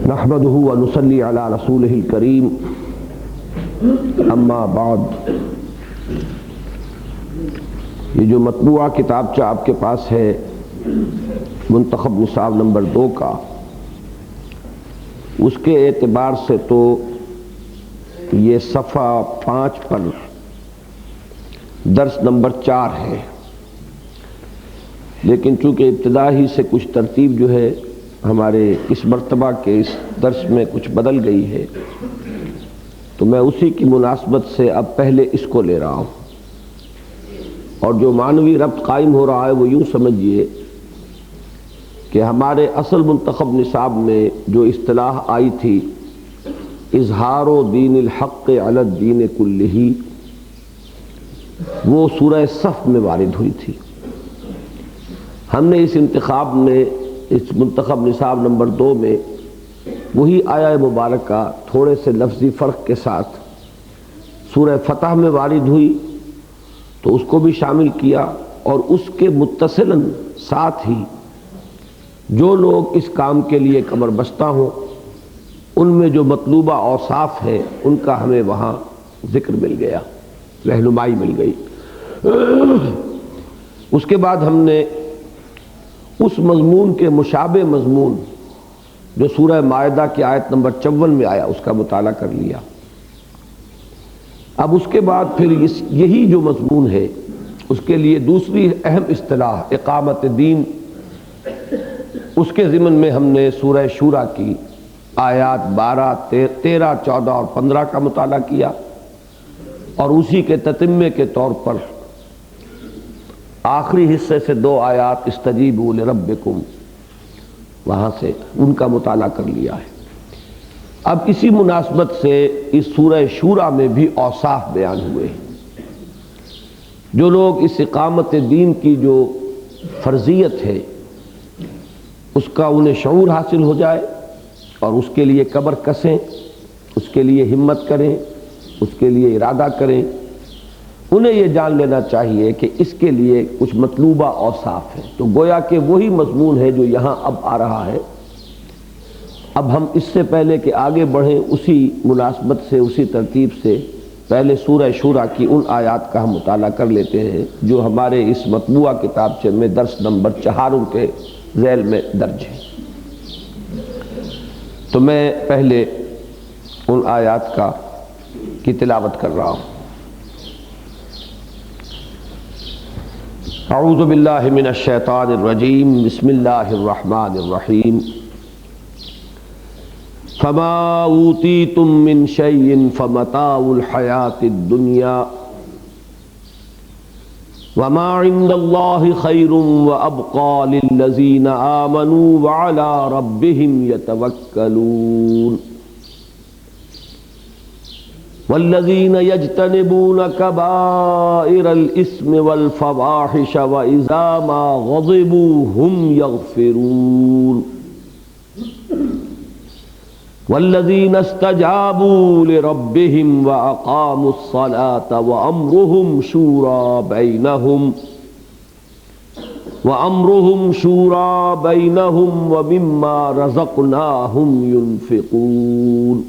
نحمده ونصلي على رسوله الكريم اما بعد۔ یہ جو مطبوعہ کتابچہ آپ کے پاس ہے منتخب نصاب نمبر 2 کا، اس کے اعتبار سے تو یہ صفحہ 5 پر درس نمبر 4 ہے، لیکن چونکہ ابتدا ہی سے کچھ ترتیب جو ہے ہمارے اس مرتبہ کے اس درس میں کچھ بدل گئی ہے، تو میں اسی کی مناسبت سے اب پہلے اس کو لے رہا ہوں، اور جو معنوی ربط قائم ہو رہا ہے وہ یوں سمجھیے کہ ہمارے اصل منتخب نصاب میں جو اصطلاح آئی تھی اظہار و دین الحق علی الدین کلہ، وہ سورہ صف میں وارد ہوئی تھی۔ ہم نے اس انتخاب میں اس منتخب نصاب نمبر 2 میں وہی آیہ مبارکہ تھوڑے سے لفظی فرق کے ساتھ سورہ فتح میں وارد ہوئی تو اس کو بھی شامل کیا، اور اس کے متصلاً ساتھ ہی جو لوگ اس کام کے لیے کمر بستہ ہوں ان میں جو مطلوبہ اوصاف ہے ان کا ہمیں وہاں ذکر مل گیا، رہنمائی مل گئی۔ اس کے بعد ہم نے اس مضمون کے مشابہ مضمون جو سورہ مائدہ کی آیت نمبر 54 میں آیا اس کا مطالعہ کر لیا۔ اب اس کے بعد پھر یہی جو مضمون ہے اس کے لیے دوسری اہم اصطلاح اقامت دین، اس کے ضمن میں ہم نے سورہ شورى کی آیات 12، 13، 14 اور 15 کا مطالعہ کیا، اور اسی کے تتمے کے طور پر آخری حصے سے 2 آیات استجیبوا لربکم، وہاں سے ان کا مطالعہ کر لیا ہے۔ اب اسی مناسبت سے اس سورہ شورى میں بھی اوصاف بیان ہوئے ہیں۔ جو لوگ اس اقامت دین کی جو فرضیت ہے اس کا انہیں شعور حاصل ہو جائے اور اس کے لیے کمر کسیں، اس کے لیے ہمت کریں، اس کے لیے ارادہ کریں، انہیں یہ جان لینا چاہیے کہ اس کے لیے کچھ مطلوبہ اوصاف ہیں۔ تو گویا کہ وہی مضمون ہے جو یہاں اب آ رہا ہے۔ اب ہم اس سے پہلے کہ آگے بڑھیں اسی مناسبت سے، اسی ترتیب سے پہلے سورہ شورى کی ان آیات کا ہم مطالعہ کر لیتے ہیں جو ہمارے اس مطبوعہ کتابچے میں درس نمبر 4 کے ذیل میں درج ہے۔ تو میں پہلے ان آیات کی تلاوت کر رہا ہوں۔ اعوذ باللہ من الشیطان الرجیم، بسم اللہ الرحمن الرحیم۔ فما اوتیتم من شیء فمتاع الحیاۃ الدنیا وما عند اللہ خیر وابقى للذین آمنوا وعلی ربهم یتوکلون۔ والذین یجتنبون کبائر الاسم والفواحش وإذا ما غضبوا هم یغفرون۔ والذین استجابوا لربهم وأقاموا الصلاة وأمرهم شورى بینہم ومما رزقناہم ينفقون۔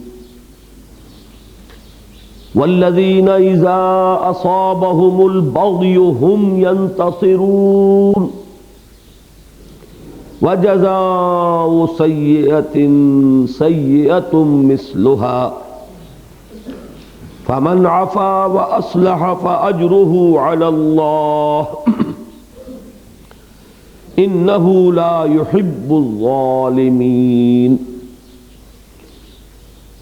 والذین اذا اصابهم البغی هم ينتصرون۔ وجزاء سیئۃ سیئۃ مثلها فمن عفا واصلح فاجرہ علی اللہ انہ لا يحب الظالمین۔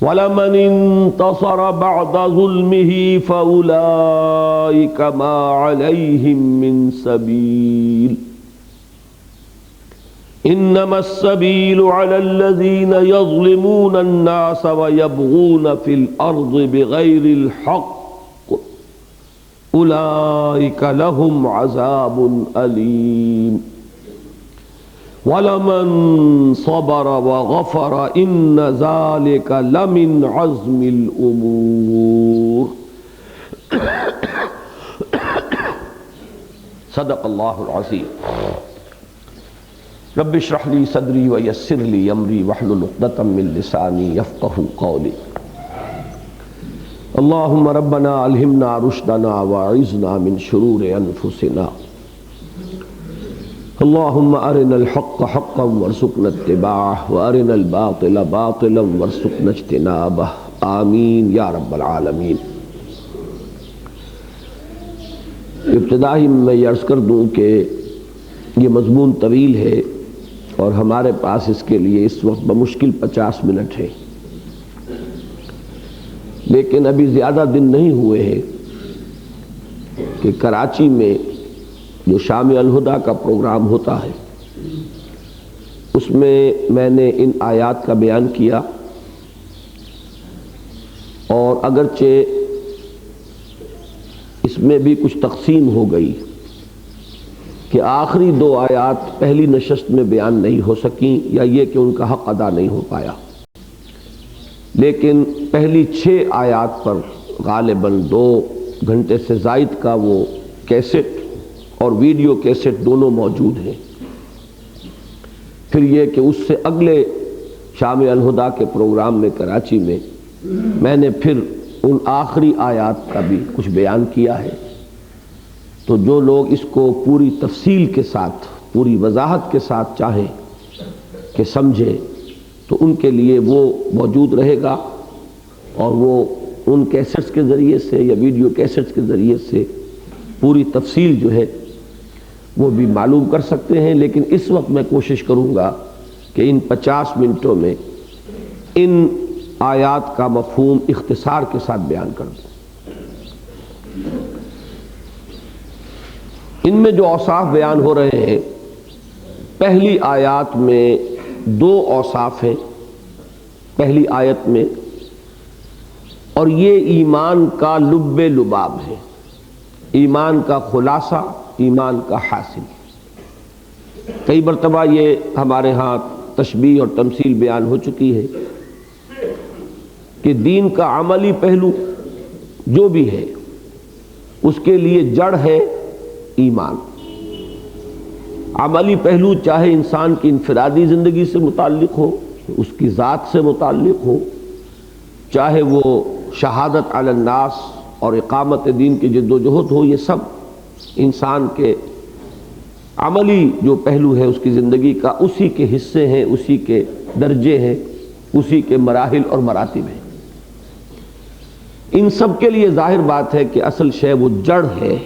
وَلَمَنِ انتصر بعد ظلمه فأولئك ما عليهم من سبيل إنما السبيل على الذين يظلمون الناس ويبغون في الأرض بغير الحق أولئك لهم عذاب أليم وَلَمَن صَبَرَ وَغَفَرَ إِنَّ ذَلِكَ لَمِنْ عَزْمِ الْأُمُورِ۔ صدق اللہ العظیم۔ رب اشرح لی صدری ویسر لی امری واحلل عقدۃ من لسانی یفقہوا قولی اللہم ربنا الہمنا رشدنا واعذنا من شرور انفسنا اللہم ارنا الحق حقا وارزقنا اتباعہ وارنا الباطل باطلا وارزقنا اجتنابہ آمین یا رب العالمین۔ ابتدائی میں یہ عرض کر دوں کہ یہ مضمون طویل ہے اور ہمارے پاس اس کے لیے اس وقت بمشکل 50 منٹ ہے، لیکن ابھی زیادہ دن نہیں ہوئے ہیں کہ کراچی میں جو شام الہدیٰ کا پروگرام ہوتا ہے اس میں نے ان آیات کا بیان کیا، اور اگرچہ اس میں بھی کچھ تقسیم ہو گئی کہ آخری 2 آیات پہلی نشست میں بیان نہیں ہو سکیں یا یہ کہ ان کا حق ادا نہیں ہو پایا، لیکن پہلی 6 آیات پر غالباً 2 گھنٹے سے زائد کا وہ کیسٹ اور ویڈیو کیسٹ دونوں موجود ہیں۔ پھر یہ کہ اس سے اگلے شام الہدیٰ کے پروگرام میں کراچی میں نے پھر ان آخری آیات کا بھی کچھ بیان کیا ہے، تو جو لوگ اس کو پوری تفصیل کے ساتھ پوری وضاحت کے ساتھ چاہیں کہ سمجھے تو ان کے لیے وہ موجود رہے گا، اور وہ ان کیسٹس کے ذریعے سے یا ویڈیو کیسٹس کے ذریعے سے پوری تفصیل جو ہے وہ بھی معلوم کر سکتے ہیں۔ لیکن اس وقت میں کوشش کروں گا کہ ان 50 منٹوں میں ان آیات کا مفہوم اختصار کے ساتھ بیان کر دوں۔ ان میں جو اوصاف بیان ہو رہے ہیں، پہلی آیات میں 2 اوصاف ہیں پہلی آیت میں، اور یہ ایمان کا لب لباب ہے، ایمان کا خلاصہ، ایمان کا حاصل۔ کئی مرتبہ یہ ہمارے ہاں تشبیہ اور تمثیل بیان ہو چکی ہے کہ دین کا عملی پہلو جو بھی ہے اس کے لیے جڑ ہے ایمان۔ عملی پہلو چاہے انسان کی انفرادی زندگی سے متعلق ہو، اس کی ذات سے متعلق ہو، چاہے وہ شہادت علی الناس اور اقامت دین کی جد و جہد ہو، یہ سب انسان کے عملی جو پہلو ہے اس کی زندگی کا، اسی کے حصے ہیں، اسی کے درجے ہیں، اسی کے مراحل اور مراتب ہیں۔ ان سب کے لیے ظاہر بات ہے کہ اصل شے وہ جڑ ہے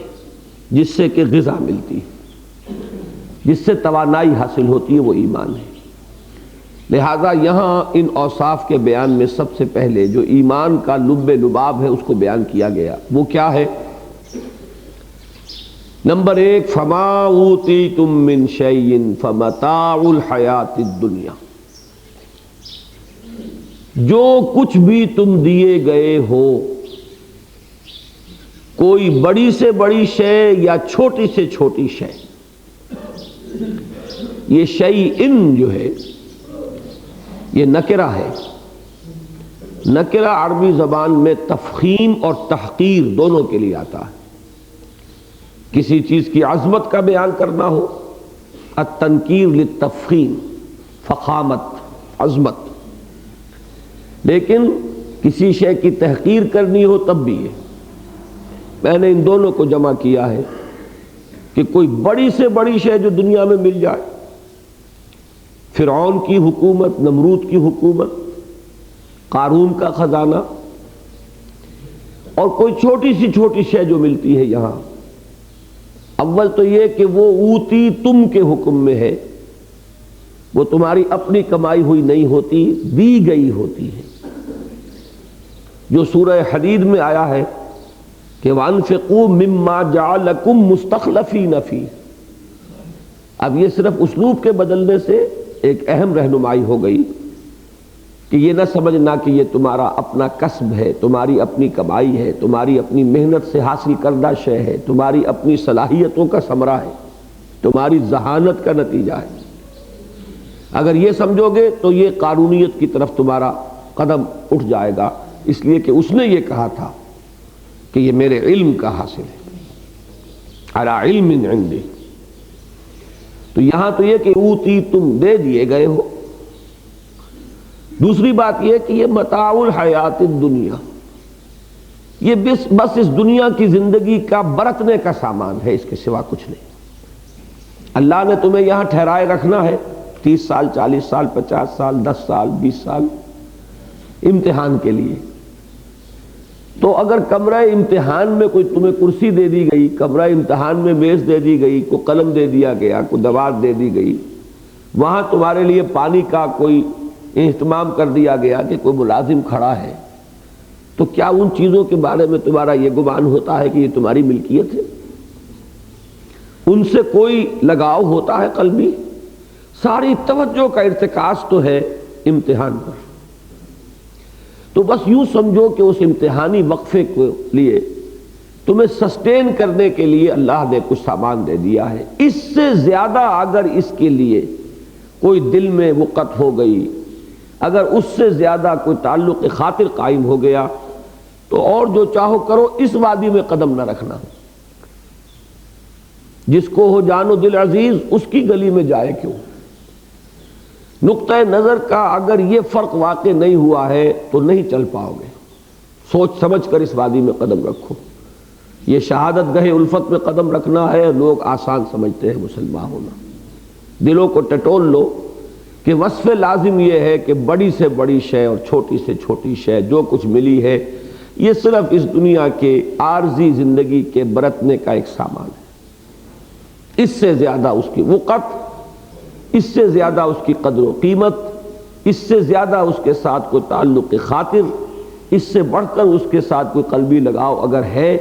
جس سے کہ غذا ملتی ہے، جس سے توانائی حاصل ہوتی ہے، وہ ایمان ہے۔ لہذا یہاں ان اوصاف کے بیان میں سب سے پہلے جو ایمان کا لب لباب ہے اس کو بیان کیا گیا، وہ کیا ہے؟ نمبر 1، فما اوتیتم من شیء فمتاع الحیات الدنیا، جو کچھ بھی تم دیے گئے ہو، کوئی بڑی سے بڑی شے یا چھوٹی سے چھوٹی شے، یہ شیء جو ہے یہ نکرہ ہے۔ نکرہ عربی زبان میں تفخیم اور تحقیر دونوں کے لیے آتا ہے۔ کسی چیز کی عظمت کا بیان کرنا ہو، التنکیر للتفخیم، فخامت، عظمت، لیکن کسی شے کی تحقیر کرنی ہو تب بھی ہے۔ میں نے ان دونوں کو جمع کیا ہے کہ کوئی بڑی سے بڑی شے جو دنیا میں مل جائے، فرعون کی حکومت، نمرود کی حکومت، قارون کا خزانہ، اور کوئی چھوٹی سی چھوٹی شے جو ملتی ہے یہاں، اول تو یہ کہ وہ اوتی تم کے حکم میں ہے، وہ تمہاری اپنی کمائی ہوئی نہیں ہوتی، دی گئی ہوتی ہے۔ جو سورہ حدید میں آیا ہے کہ وَأَنفِقُوا مِمَّا جَعَلَكُمْ مُسْتَخْلَفِينَ فِيهِ، اب یہ صرف اسلوب کے بدلنے سے ایک اہم رہنمائی ہو گئی کہ یہ نہ سمجھنا کہ یہ تمہارا اپنا کسب ہے، تمہاری اپنی کمائی ہے، تمہاری اپنی محنت سے حاصل کردہ شے ہے، تمہاری اپنی صلاحیتوں کا ثمرہ ہے، تمہاری ذہانت کا نتیجہ ہے۔ اگر یہ سمجھو گے تو یہ قارونیت کی طرف تمہارا قدم اٹھ جائے گا، اس لیے کہ اس نے یہ کہا تھا کہ یہ میرے علم کا حاصل ہے، علی علم عندی۔ تو یہاں تو یہ کہ اوتی تم دے دیے گئے ہو. دوسری بات یہ کہ یہ متاع الحیات الدنیا، یہ بس اس دنیا کی زندگی کا برتنے کا سامان ہے، اس کے سوا کچھ نہیں. اللہ نے تمہیں یہاں ٹھہرائے رکھنا ہے 30 سال 40 سال 50 سال 10 سال 20 سال امتحان کے لیے. تو اگر کمرہ امتحان میں کوئی تمہیں کرسی دے دی گئی، کمرہ امتحان میں میز دے دی گئی، کوئی قلم دے دیا گیا، کوئی دوات دے دی گئی، وہاں تمہارے لیے پانی کا کوئی اہتمام کر دیا گیا کہ کوئی ملازم کھڑا ہے، تو کیا ان چیزوں کے بارے میں تمہارا یہ گمان ہوتا ہے کہ یہ تمہاری ملکیت ہے؟ ان سے کوئی لگاؤ ہوتا ہے قلبی؟ ساری توجہ کا ارتکاز تو ہے امتحان پر. تو بس یوں سمجھو کہ اس امتحانی وقفے کے لیے تمہیں سسٹین کرنے کے لیے اللہ نے کچھ سامان دے دیا ہے. اس سے زیادہ اگر اس کے لیے کوئی دل میں وقت ہو گئی، اگر اس سے زیادہ کوئی تعلق خاطر قائم ہو گیا، تو اور جو چاہو کرو، اس وادی میں قدم نہ رکھنا. جس کو ہو جان و دل عزیز، اس کی گلی میں جائے کیوں. نقطہ نظر کا اگر یہ فرق واقع نہیں ہوا ہے تو نہیں چل پاؤ گے. سوچ سمجھ کر اس وادی میں قدم رکھو. یہ شہادت گاہ الفت میں قدم رکھنا ہے. لوگ آسان سمجھتے ہیں مسلمان ہونا. دلوں کو ٹٹول لو کہ وصف لازم یہ ہے کہ بڑی سے بڑی شے اور چھوٹی سے چھوٹی شے جو کچھ ملی ہے، یہ صرف اس دنیا کے عارضی زندگی کے برتنے کا ایک سامان ہے. اس سے زیادہ اس کی وقت، اس سے زیادہ اس کی قدر و قیمت، اس سے زیادہ اس کے ساتھ کوئی تعلق خاطر، اس سے بڑھ کر اس کے ساتھ کوئی قلبی لگاؤ اگر ہے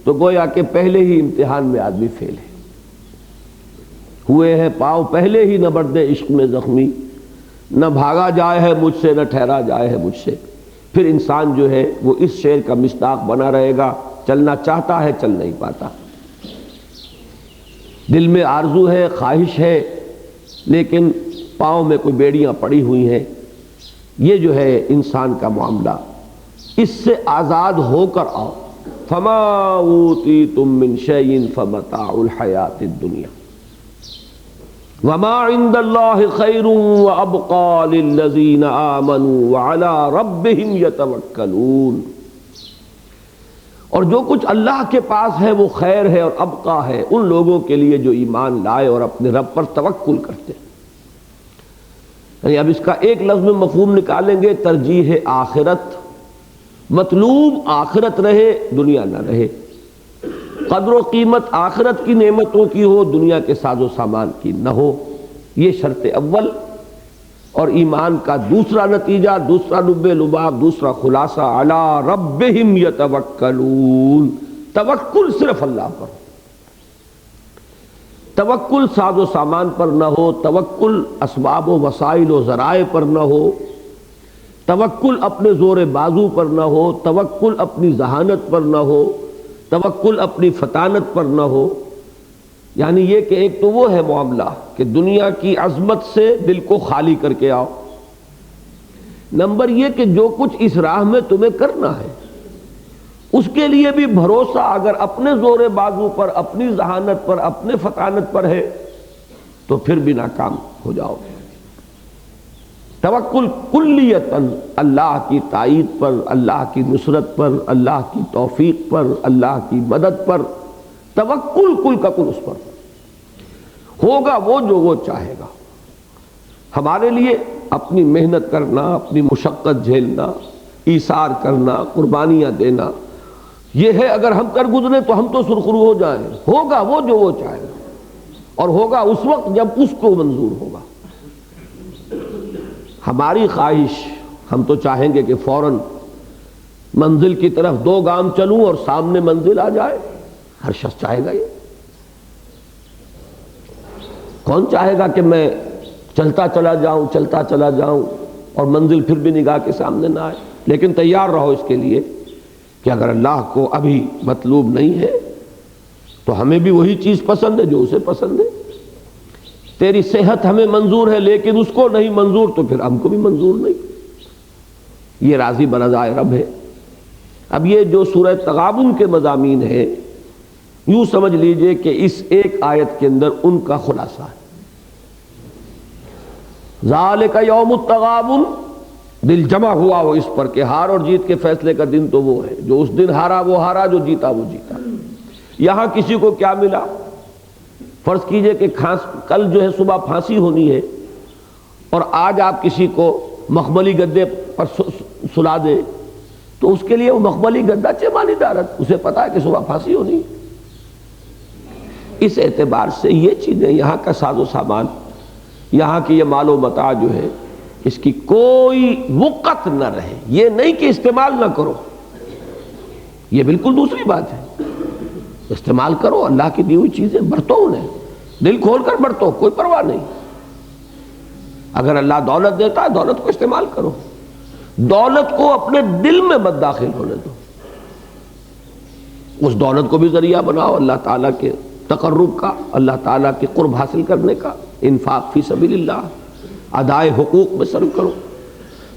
تو گویا کہ پہلے ہی امتحان میں آدمی فیل ہے. ہوئے ہیں پاؤں پہلے ہی نبرد عشق میں زخمی، نہ بھاگا جائے ہے مجھ سے، نہ ٹھہرا جائے ہے مجھ سے. پھر انسان جو ہے وہ اس شعر کا مصداق بنا رہے گا، چلنا چاہتا ہے چل نہیں پاتا. دل میں آرزو ہے، خواہش ہے، لیکن پاؤں میں کوئی بیڑیاں پڑی ہوئی ہیں. یہ جو ہے انسان کا معاملہ، اس سے آزاد ہو کر آؤ. فما اوتیتم من شیء فمتاع الحیات الدنیا وما عند اللہ خیر وابقى للذین آمنوا وعلی ربہم یتوکلون. اور جو کچھ اللہ کے پاس ہے وہ خیر ہے اور ابقا ہے ان لوگوں کے لیے جو ایمان لائے اور اپنے رب پر توکل کرتے ہیں. یعنی اب اس کا ایک لفظ میں مفہوم نکالیں گے، ترجیح آخرت. مطلوب آخرت رہے، دنیا نہ رہے. قدر و قیمت آخرت کی نعمتوں کی ہو، دنیا کے ساز و سامان کی نہ ہو. یہ شرط اول. اور ایمان کا دوسرا نتیجہ، دوسرا لب لباب، دوسرا خلاصہ، علی ربہم یتوکلون. توکل صرف اللہ پر. توکل ساز و سامان پر نہ ہو، توکل اسباب و وسائل و ذرائع پر نہ ہو، توکل اپنے زور بازو پر نہ ہو، توکل اپنی ذہانت پر نہ ہو، توکل اپنی فطانت پر نہ ہو. یعنی یہ کہ ایک تو وہ ہے معاملہ کہ دنیا کی عظمت سے دل کو خالی کر کے آؤ. نمبر یہ کہ جو کچھ اس راہ میں تمہیں کرنا ہے اس کے لیے بھی بھروسہ اگر اپنے زور بازو پر، اپنی ذہانت پر، اپنے فطانت پر ہے تو پھر بھی ناکام ہو جاؤ گے. توکل کلیتاً اللہ کی تائید پر، اللہ کی نصرت پر، اللہ کی توفیق پر، اللہ کی مدد پر. توکل کل کا کل اس پر ہوگا وہ جو وہ چاہے گا. ہمارے لیے اپنی محنت کرنا، اپنی مشقت جھیلنا، ایثار کرنا، قربانیاں دینا، یہ ہے. اگر ہم کر گزرے تو ہم تو سرخرو ہو جائیں. ہوگا وہ جو وہ چاہے گا، اور ہوگا اس وقت جب اس کو منظور ہوگا. ہماری خواہش، ہم تو چاہیں گے کہ فوراً منزل کی طرف 2 گام چلوں اور سامنے منزل آ جائے. ہر شخص چاہے گا یہ. کون چاہے گا کہ میں چلتا چلا جاؤں، چلتا چلا جاؤں اور منزل پھر بھی نگاہ کے سامنے نہ آئے. لیکن تیار رہو اس کے لیے کہ اگر اللہ کو ابھی مطلوب نہیں ہے تو ہمیں بھی وہی چیز پسند ہے جو اسے پسند ہے. تیری صحت ہمیں منظور ہے لیکن اس کو نہیں منظور تو پھر ہم کو بھی منظور نہیں. یہ راضی برضائے رب ہے. اب یہ جو سورہ تغابن کے مضامین ہیں، یوں سمجھ لیجئے کہ اس ایک آیت کے اندر ان کا خلاصہ ہے. ذالک یوم التغابن، دل جمع ہوا وہ اس پر کہ ہار اور جیت کے فیصلے کا دن تو وہ ہے، جو اس دن ہارا وہ ہارا، جو جیتا وہ جیتا۔ یہاں کسی کو کیا ملا؟ فرض کیجئے کہ کل جو ہے صبح پھانسی ہونی ہے اور آج آپ کسی کو مخملی گدے پر سلا دیں تو اس کے لیے وہ مخملی گدہ چمانی دارت، اسے پتا ہے کہ صبح پھانسی ہونی ہے۔ اس اعتبار سے یہ چیزیں، یہاں کا ساز و سامان، یہاں کی یہ مال و متاع جو ہے، اس کی کوئی وقت نہ رہے۔ یہ نہیں کہ استعمال نہ کرو، یہ بالکل دوسری بات ہے۔ استعمال کرو، اللہ کی دی ہوئی چیزیں برتو، انہیں دل کھول کر برتو، کوئی پرواہ نہیں۔ اگر اللہ دولت دیتا ہے، دولت کو استعمال کرو، دولت کو اپنے دل میں مت داخل ہونے دو۔ اس دولت کو بھی ذریعہ بناؤ اللہ تعالیٰ کے تقرب کا، اللہ تعالیٰ کے قرب حاصل کرنے کا، انفاق فی سبیل اللہ، ادائے حقوق میں صرف کرو۔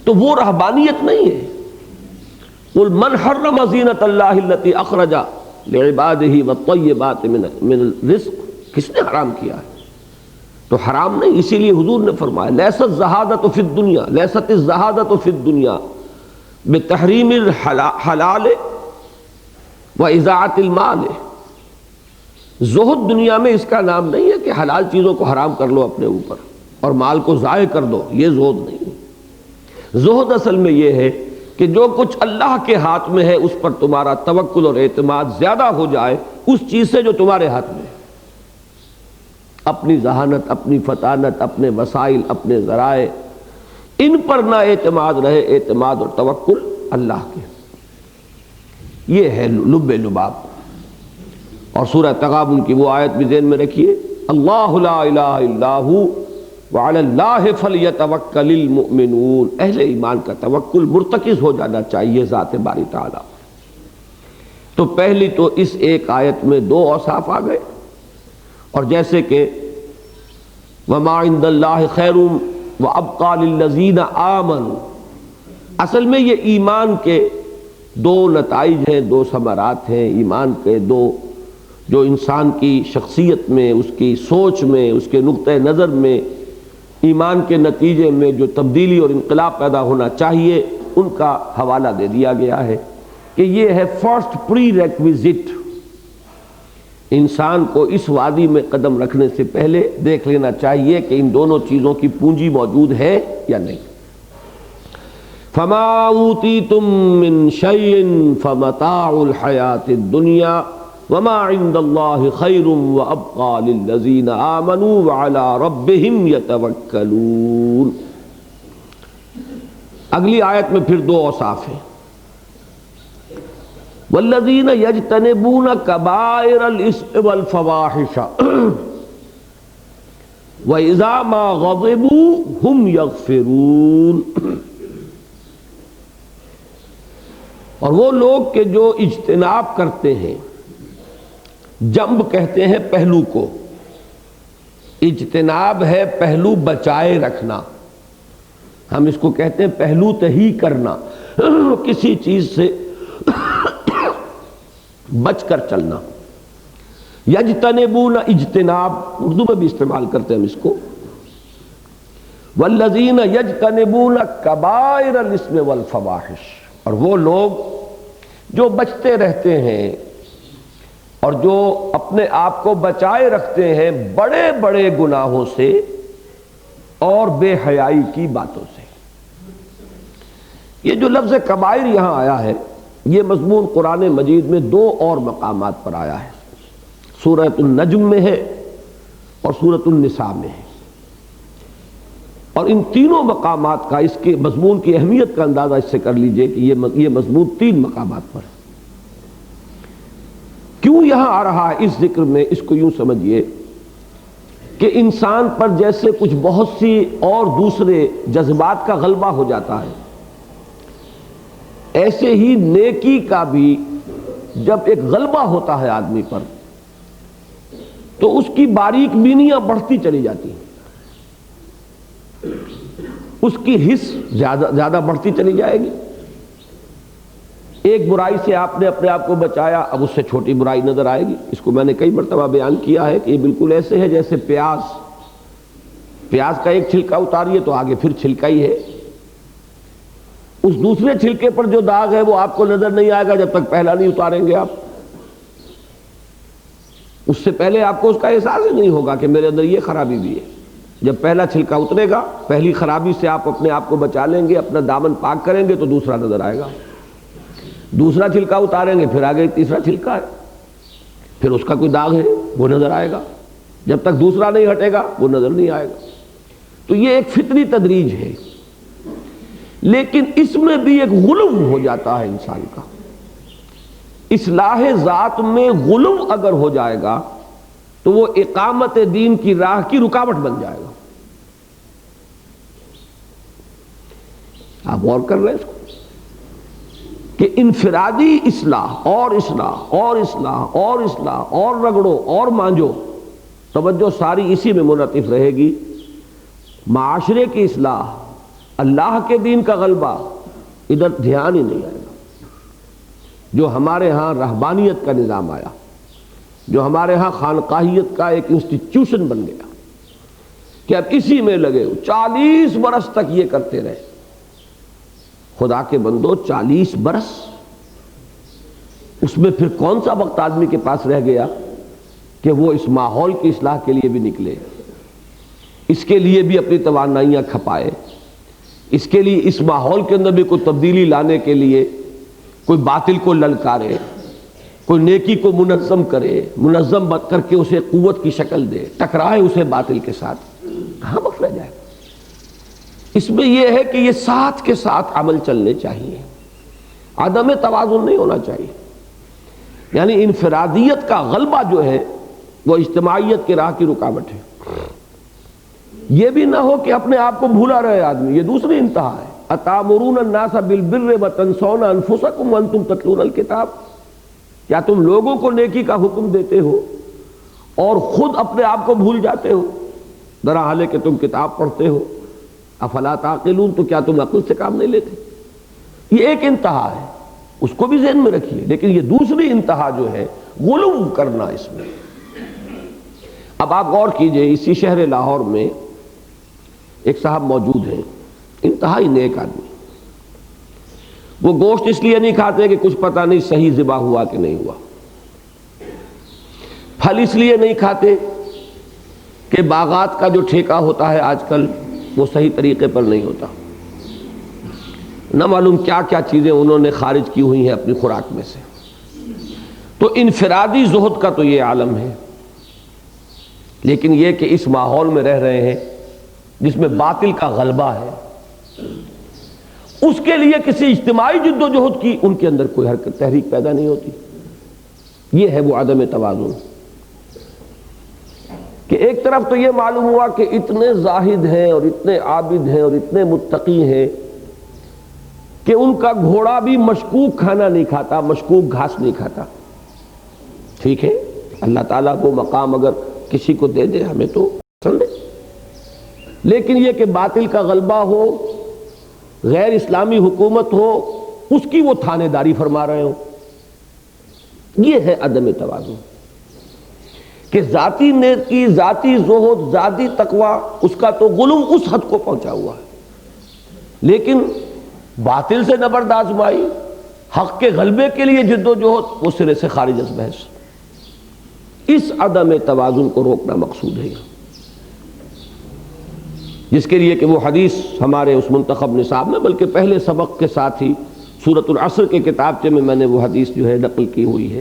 تو وہ رہبانیت نہیں ہے۔ قل من حرم زینۃ اللہ التی اخرج لعبادہ والطیبات من الرزق، کس نے حرام کیا ہے؟ تو حرام نہیں، اسی لیے حضور نے فرمایا لیست الزہادۃ فی الدنیا، لیست الزہادۃ فی الدنیا بتحریم الحلال واضاعۃ المال۔ زہد دنیا میں اس کا نام نہیں ہے کہ حلال چیزوں کو حرام کر لو اپنے اوپر اور مال کو ضائع کر دو، یہ زہد نہیں ہے۔ زہد اصل میں یہ ہے کہ جو کچھ اللہ کے ہاتھ میں ہے اس پر تمہارا توکل اور اعتماد زیادہ ہو جائے اس چیز سے جو تمہارے ہاتھ میں ہے۔ اپنی ذہانت، اپنی فطانت، اپنے وسائل، اپنے ذرائع، ان پر نہ اعتماد رہے، اعتماد اور توکل اللہ کے۔ یہ ہے لب لباب۔ اور سورہ تغابن کی وہ آیت بھی ذہن میں رکھیے، اللہ لا الہ الا ھو وعلی اللہ فلیتوکل المؤمنون۔ اہل ایمان کا توکل مرتکز ہو جانا چاہیے ذات باری تعالی۔ تو پہلی تو اس ایک آیت میں دو اوصاف آ گئے، اور جیسے کہ وما عند اللہ خیر وابقی للذین آمنوا، اصل میں یہ ایمان کے دو نتائج ہیں، دو ثمرات ہیں ایمان کے، دو جو انسان کی شخصیت میں، اس کی سوچ میں، اس کے نقطہ نظر میں، ایمان کے نتیجے میں جو تبدیلی اور انقلاب پیدا ہونا چاہیے، ان کا حوالہ دے دیا گیا ہے کہ یہ ہے فرسٹ پری ریکویزٹ۔ انسان کو اس وادی میں قدم رکھنے سے پہلے دیکھ لینا چاہیے کہ ان دونوں چیزوں کی پونجی موجود ہے یا نہیں۔ فما اوتیتم من شیء فمتاع الحیاۃ الدنیا وما عند اللہ خیر وابقی للذین آمنوا وعلی ربہم یتوکلون۔ اگلی آیت میں پھر دو اوصاف ہیں، والذین یجتنبون کبائر الاثم والفواحش واذا ما غضبوا هم یغفرون۔ اور وہ لوگ کہ جو اجتناب کرتے ہیں، جنب کہتے ہیں پہلو کو، اجتناب ہے پہلو بچائے رکھنا، ہم اس کو کہتے ہیں پہلو تہی کرنا، کسی چیز سے بچ کر چلنا۔ یجتنبون اجتناب، اردو میں بھی استعمال کرتے ہیں ہم اس کو۔ والذین یجتنبون کبائر الاثم والفواحش، اور وہ لوگ جو بچتے رہتے ہیں اور جو اپنے آپ کو بچائے رکھتے ہیں بڑے بڑے گناہوں سے اور بے حیائی کی باتوں سے۔ یہ جو لفظ کبائر یہاں آیا ہے، یہ مضمون قرآن مجید میں دو اور مقامات پر آیا ہے، سورۃ النجم میں ہے اور سورۃ النساء میں ہے۔ اور ان تینوں مقامات کا، اس کے مضمون کی اہمیت کا اندازہ اس سے کر لیجئے کہ یہ مضمون تین مقامات پر ہے۔ کیوں یہاں آ رہا ہے اس ذکر میں؟ اس کو یوں سمجھیے کہ انسان پر جیسے کچھ بہت سی اور دوسرے جذبات کا غلبہ ہو جاتا ہے، ایسے ہی نیکی کا بھی جب ایک غلبہ ہوتا ہے آدمی پر تو اس کی باریک بینیاں بڑھتی چلی جاتی ہیں، اس کی حس زیادہ بڑھتی چلی جائے گی۔ ایک برائی سے آپ نے اپنے آپ کو بچایا، اب اس سے چھوٹی برائی نظر آئے گی۔ اس کو میں نے کئی مرتبہ بیان کیا ہے کہ یہ بالکل ایسے ہے جیسے پیاز پیاز کا ایک چھلکا اتاریے تو آگے پھر چھلکا ہی ہے، اس دوسرے چھلکے پر جو داغ ہے وہ آپ کو نظر نہیں آئے گا جب تک پہلا نہیں اتاریں گے آپ. اس سے پہلے آپ کو اس کا احساس ہی نہیں ہوگا کہ میرے اندر یہ خرابی بھی ہے. جب پہلا چھلکا اترے گا، پہلی خرابی سے آپ اپنے آپ کو بچا لیں گے، اپنا دامن پاک کریں گے تو دوسرا نظر آئے گا. دوسرا چھلکا اتاریں گے، پھر آگے تیسرا چھلکا ہے، پھر اس کا کوئی داغ ہے وہ نظر آئے گا. جب تک دوسرا نہیں ہٹے گا وہ نظر نہیں آئے گا. تو یہ ایک فطری تدریج ہے، لیکن اس میں بھی ایک غلو ہو جاتا ہے انسان کا. اصلاح ذات میں غلو اگر ہو جائے گا تو وہ اقامت دین کی راہ کی رکاوٹ بن جائے گا. آپ غور کر رہے ہیں اس کو کہ انفرادی اصلاح اور اصلاح اور اصلاح اور اصلاح اور رگڑو اور مانجو، توجہ ساری اسی میں منعطف رہے گی. معاشرے کی اصلاح، اللہ کے دین کا غلبہ، ادھر دھیان ہی نہیں آئے گا. جو ہمارے ہاں رہبانیت کا نظام آیا، جو ہمارے ہاں خانقاہیت کا ایک انسٹیٹیوشن بن گیا کہ اب اسی میں لگے 40 برس تک یہ کرتے رہے. خدا کے بندو 40 برس، اس میں پھر کون سا وقت آدمی کے پاس رہ گیا کہ وہ اس ماحول کی اصلاح کے لیے بھی نکلے، اس کے لیے بھی اپنی توانائیاں کھپائے، اس کے لیے اس ماحول کے اندر بھی کوئی تبدیلی لانے کے لیے کوئی باطل کو للکارے، کوئی نیکی کو منظم کرے، منظم کر کے اسے قوت کی شکل دے، ٹکرائے اسے باطل کے ساتھ. کہاں وقت رہ جائے؟ اس میں یہ ہے کہ یہ ساتھ کے ساتھ عمل چلنے چاہیے، عدم توازن نہیں ہونا چاہیے. یعنی انفرادیت کا غلبہ جو ہے وہ اجتماعیت کی راہ کی رکاوٹ ہے. یہ بھی نہ ہو کہ اپنے آپ کو بھولا رہے آدمی، یہ دوسری انتہا ہے. اتامرون الناس بالبر وتنسون انفسکم وانتم تتلون الکتاب، کیا تم لوگوں کو نیکی کا حکم دیتے ہو اور خود اپنے آپ کو بھول جاتے ہو، درحالے کہ تم کتاب پڑھتے ہو. افلا تعقلون، تو کیا تم عقل سے کام نہیں لیتے؟ یہ ایک انتہا ہے، اس کو بھی ذہن میں رکھیے. لیکن یہ دوسری انتہا جو ہے غلو کرنا اس میں. اب آپ غور کیجئے، اسی شہر لاہور میں ایک صاحب موجود ہیں، انتہائی نیک آدمی. وہ گوشت اس لیے نہیں کھاتے کہ کچھ پتہ نہیں صحیح ذبح ہوا کہ نہیں ہوا، پھل اس لیے نہیں کھاتے کہ باغات کا جو ٹھیکہ ہوتا ہے آج کل وہ صحیح طریقے پر نہیں ہوتا. نہ معلوم کیا کیا چیزیں انہوں نے خارج کی ہوئی ہیں اپنی خوراک میں سے. تو انفرادی زہد کا تو یہ عالم ہے. لیکن یہ کہ اس ماحول میں رہ رہے ہیں جس میں باطل کا غلبہ ہے، اس کے لیے کسی اجتماعی جد و جہد کی ان کے اندر کوئی حرکت تحریک پیدا نہیں ہوتی. یہ ہے وہ عدم توازن کہ ایک طرف تو یہ معلوم ہوا کہ اتنے زاہد ہیں اور اتنے عابد ہیں اور اتنے متقی ہیں کہ ان کا گھوڑا بھی مشکوک کھانا نہیں کھاتا، مشکوک گھاس نہیں کھاتا. ٹھیک ہے، اللہ تعالیٰ کو مقام اگر کسی کو دے دے ہمیں تو پسند ہے، لیکن یہ کہ باطل کا غلبہ ہو، غیر اسلامی حکومت ہو، اس کی وہ تھانے داری فرما رہے ہو، یہ ہے عدم توازن. کہ ذاتی نیکی، ذاتی زہد، ذاتی تقوی، اس کا تو غلو اس حد کو پہنچا ہوا ہے، لیکن باطل سے نبرد آزمائی، حق کے غلبے کے لیے جد و جہد، وہ سرے سے خارج از بحث. اس عدم توازن کو روکنا مقصود ہے، جس کے لیے کہ وہ حدیث ہمارے اس منتخب نصاب میں، بلکہ پہلے سبق کے ساتھ ہی سورۃ العصر کے کتابچے میں میں نے وہ حدیث جو ہے نقل کی ہوئی ہے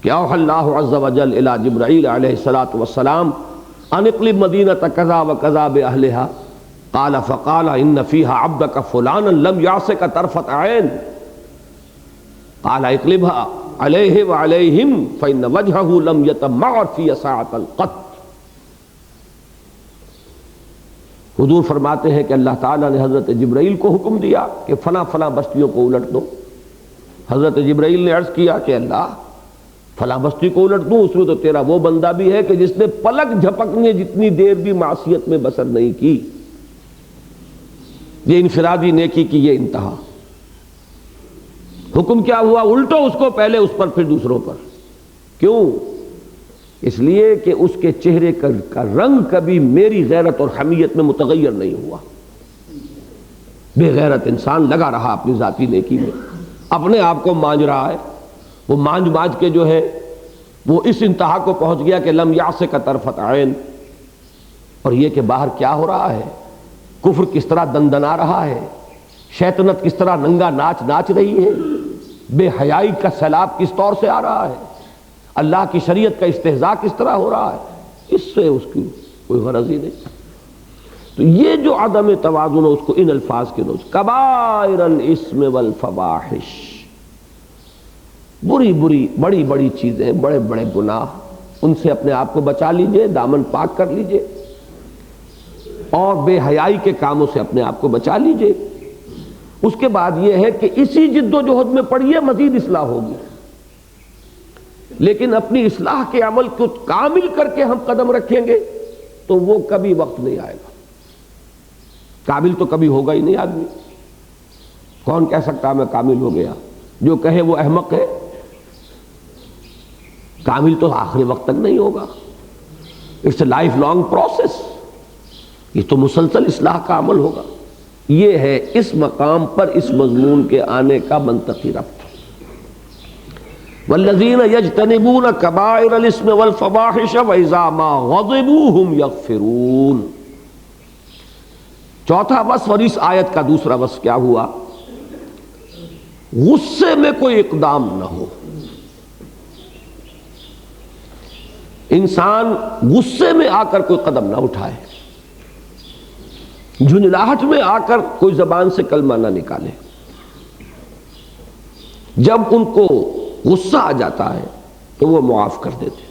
کہ اوحی اللہ عز وجل الی جبرائیل علیہ الصلاۃ والسلام ان اقلب مدینۃ کذا وکذا باہلها قال فقال ان فیها عبدک فلانا لم یعصک طرفۃ عین قال اقلبها علیہ وعلیہم فإن وجہہ لم یتمعر فی ساعۃ القط. حضور فرماتے ہیں کہ اللہ تعالیٰ نے حضرت جبرائیل کو حکم دیا کہ فلاں فلاں بستیوں کو الٹ دو. حضرت جبرائیل نے عرض کیا کہ اللہ فلاں بستی کو الٹ دوں، اس میں تو تیرا وہ بندہ بھی ہے کہ جس نے پلک جھپکنے جتنی دیر بھی معصیت میں بسر نہیں کی. یہ انفرادی نیکی کی یہ انتہا. حکم کیا ہوا؟ الٹو اس کو، پہلے اس پر پھر دوسروں پر. کیوں؟ اس لیے کہ اس کے چہرے کا رنگ کبھی میری غیرت اور حمیت میں متغیر نہیں ہوا. بے غیرت انسان لگا رہا اپنی ذاتی نیکی میں، اپنے آپ کو مانج رہا ہے. وہ مانج کے جو ہے وہ اس انتہا کو پہنچ گیا کہ لم یعصک طرفۃ عین. اور یہ کہ باہر کیا ہو رہا ہے، کفر کس طرح دندنا رہا ہے، شیطنت کس طرح ننگا ناچ رہی ہے، بے حیائی کا سیلاب کس طور سے آ رہا ہے، اللہ کی شریعت کا استہزاء کس طرح ہو رہا ہے، اس سے اس کی کوئی غرض ہی نہیں. تو یہ جو عدم توازن ہے اس کو ان الفاظ کے نوچ کبائر الاسم والفواحش، بڑی بڑی چیزیں، بڑے بڑے گناہ، ان سے اپنے آپ کو بچا لیجئے، دامن پاک کر لیجئے، اور بے حیائی کے کاموں سے اپنے آپ کو بچا لیجئے. اس کے بعد یہ ہے کہ اسی جد و جہد میں پڑھیے، مزید اصلاح ہوگی. لیکن اپنی اصلاح کے عمل کو کامل کر کے ہم قدم رکھیں گے تو وہ کبھی وقت نہیں آئے گا. کامل تو کبھی ہوگا ہی نہیں آدمی. کون کہہ سکتا میں کامل ہو گیا؟ جو کہے وہ احمق ہے. کامل تو آخری وقت تک نہیں ہوگا. It's a life long process. یہ تو مسلسل اصلاح کا عمل ہوگا. یہ ہے اس مقام پر اس مضمون کے آنے کا منطقی ربط. والذین یجتنبون کبائر الاسم والفواحش واذا ما غضبوا هم یغفرون. چوتھا وصف اور اس آیت کا دوسرا وصف کیا ہوا؟ غصے میں کوئی اقدام نہ ہو. انسان غصے میں آ کر کوئی قدم نہ اٹھائے، جھنجھلاہٹ میں آ کر کوئی زبان سے کلمہ نہ نکالے. جب ان کو غصہ آ جاتا ہے تو وہ معاف کر دیتے.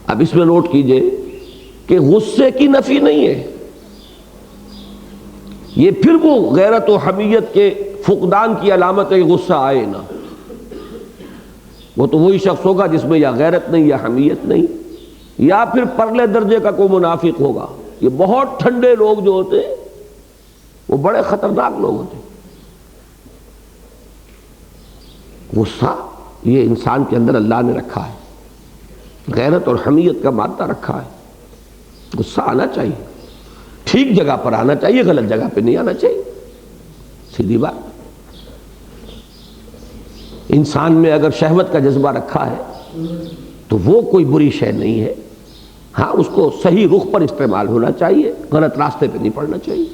اب اس میں نوٹ کیجئے کہ غصے کی نفی نہیں ہے. یہ پھر وہ غیرت و حمیت کے فقدان کی علامت ہے کہ غصہ آئے نہ. وہ تو وہی شخص ہوگا جس میں یا غیرت نہیں یا حمیت نہیں، یا پھر پرلے درجے کا کوئی منافق ہوگا. یہ بہت ٹھنڈے لوگ جو ہوتے ہیں وہ بڑے خطرناک لوگ ہوتے ہیں. غصہ یہ انسان کے اندر اللہ نے رکھا ہے، غیرت اور حمیت کا مادہ رکھا ہے. غصہ آنا چاہیے، ٹھیک جگہ پر آنا چاہیے، غلط جگہ پہ نہیں آنا چاہیے. سیدھی بات. انسان میں اگر شہوت کا جذبہ رکھا ہے تو وہ کوئی بری شے نہیں ہے. ہاں اس کو صحیح رخ پر استعمال ہونا چاہیے، غلط راستے پہ نہیں پڑنا چاہیے.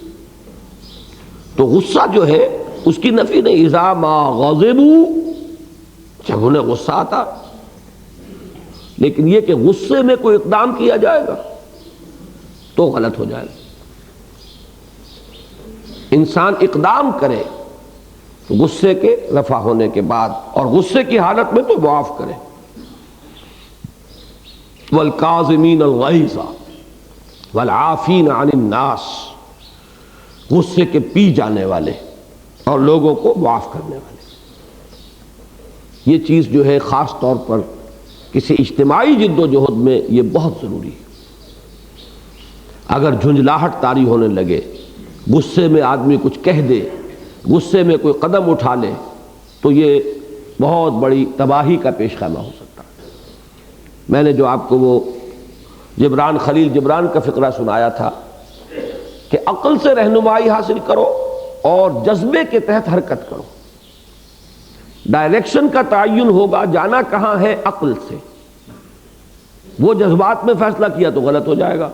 تو غصہ جو ہے اس کی نفی نہیں. اذا ما غضبوا، جب انہیں غصہ آتا. لیکن یہ کہ غصے میں کوئی اقدام کیا جائے گا تو غلط ہو جائے گا. انسان اقدام کرے غصے کے رفع ہونے کے بعد، اور غصے کی حالت میں تو معاف کرے. والکاظمین الغیظ والعافین عن الناس، غصے کے پی جانے والے اور لوگوں کو معاف کرنے والے. یہ چیز جو ہے خاص طور پر کسی اجتماعی جد و جہد میں یہ بہت ضروری ہے. اگر جھنجھلاہٹ طاری ہونے لگے، غصے میں آدمی کچھ کہہ دے، غصے میں کوئی قدم اٹھا لے، تو یہ بہت بڑی تباہی کا پیش خیمہ ہو سکتا ہے. میں نے جو آپ کو وہ جبران خلیل جبران کا فقرہ سنایا تھا کہ عقل سے رہنمائی حاصل کرو اور جذبے کے تحت حرکت کرو. ڈائریکشن کا تعین ہوگا، جانا کہاں ہے عقل سے. وہ جذبات میں فیصلہ کیا تو غلط ہو جائے گا.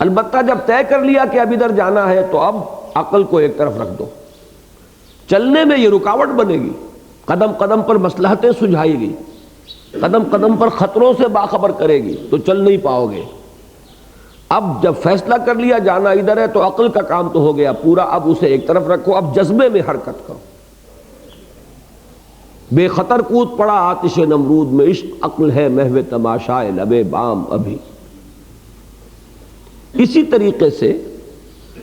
البتہ جب طے کر لیا کہ اب ادھر جانا ہے تو اب عقل کو ایک طرف رکھ دو. چلنے میں یہ رکاوٹ بنے گی، قدم قدم پر مصلحتیں سجھائے گی، قدم قدم پر خطروں سے باخبر کرے گی، تو چل نہیں پاؤ گے. اب جب فیصلہ کر لیا جانا ادھر ہے تو عقل کا کام تو ہو گیا پورا. اب اسے ایک طرف رکھو، اب جذبے میں حرکت کرو. بے خطر کود پڑا آتش نمرود میں، عشق عقل ہے محو تماشائے لبے بام ابھی. اسی طریقے سے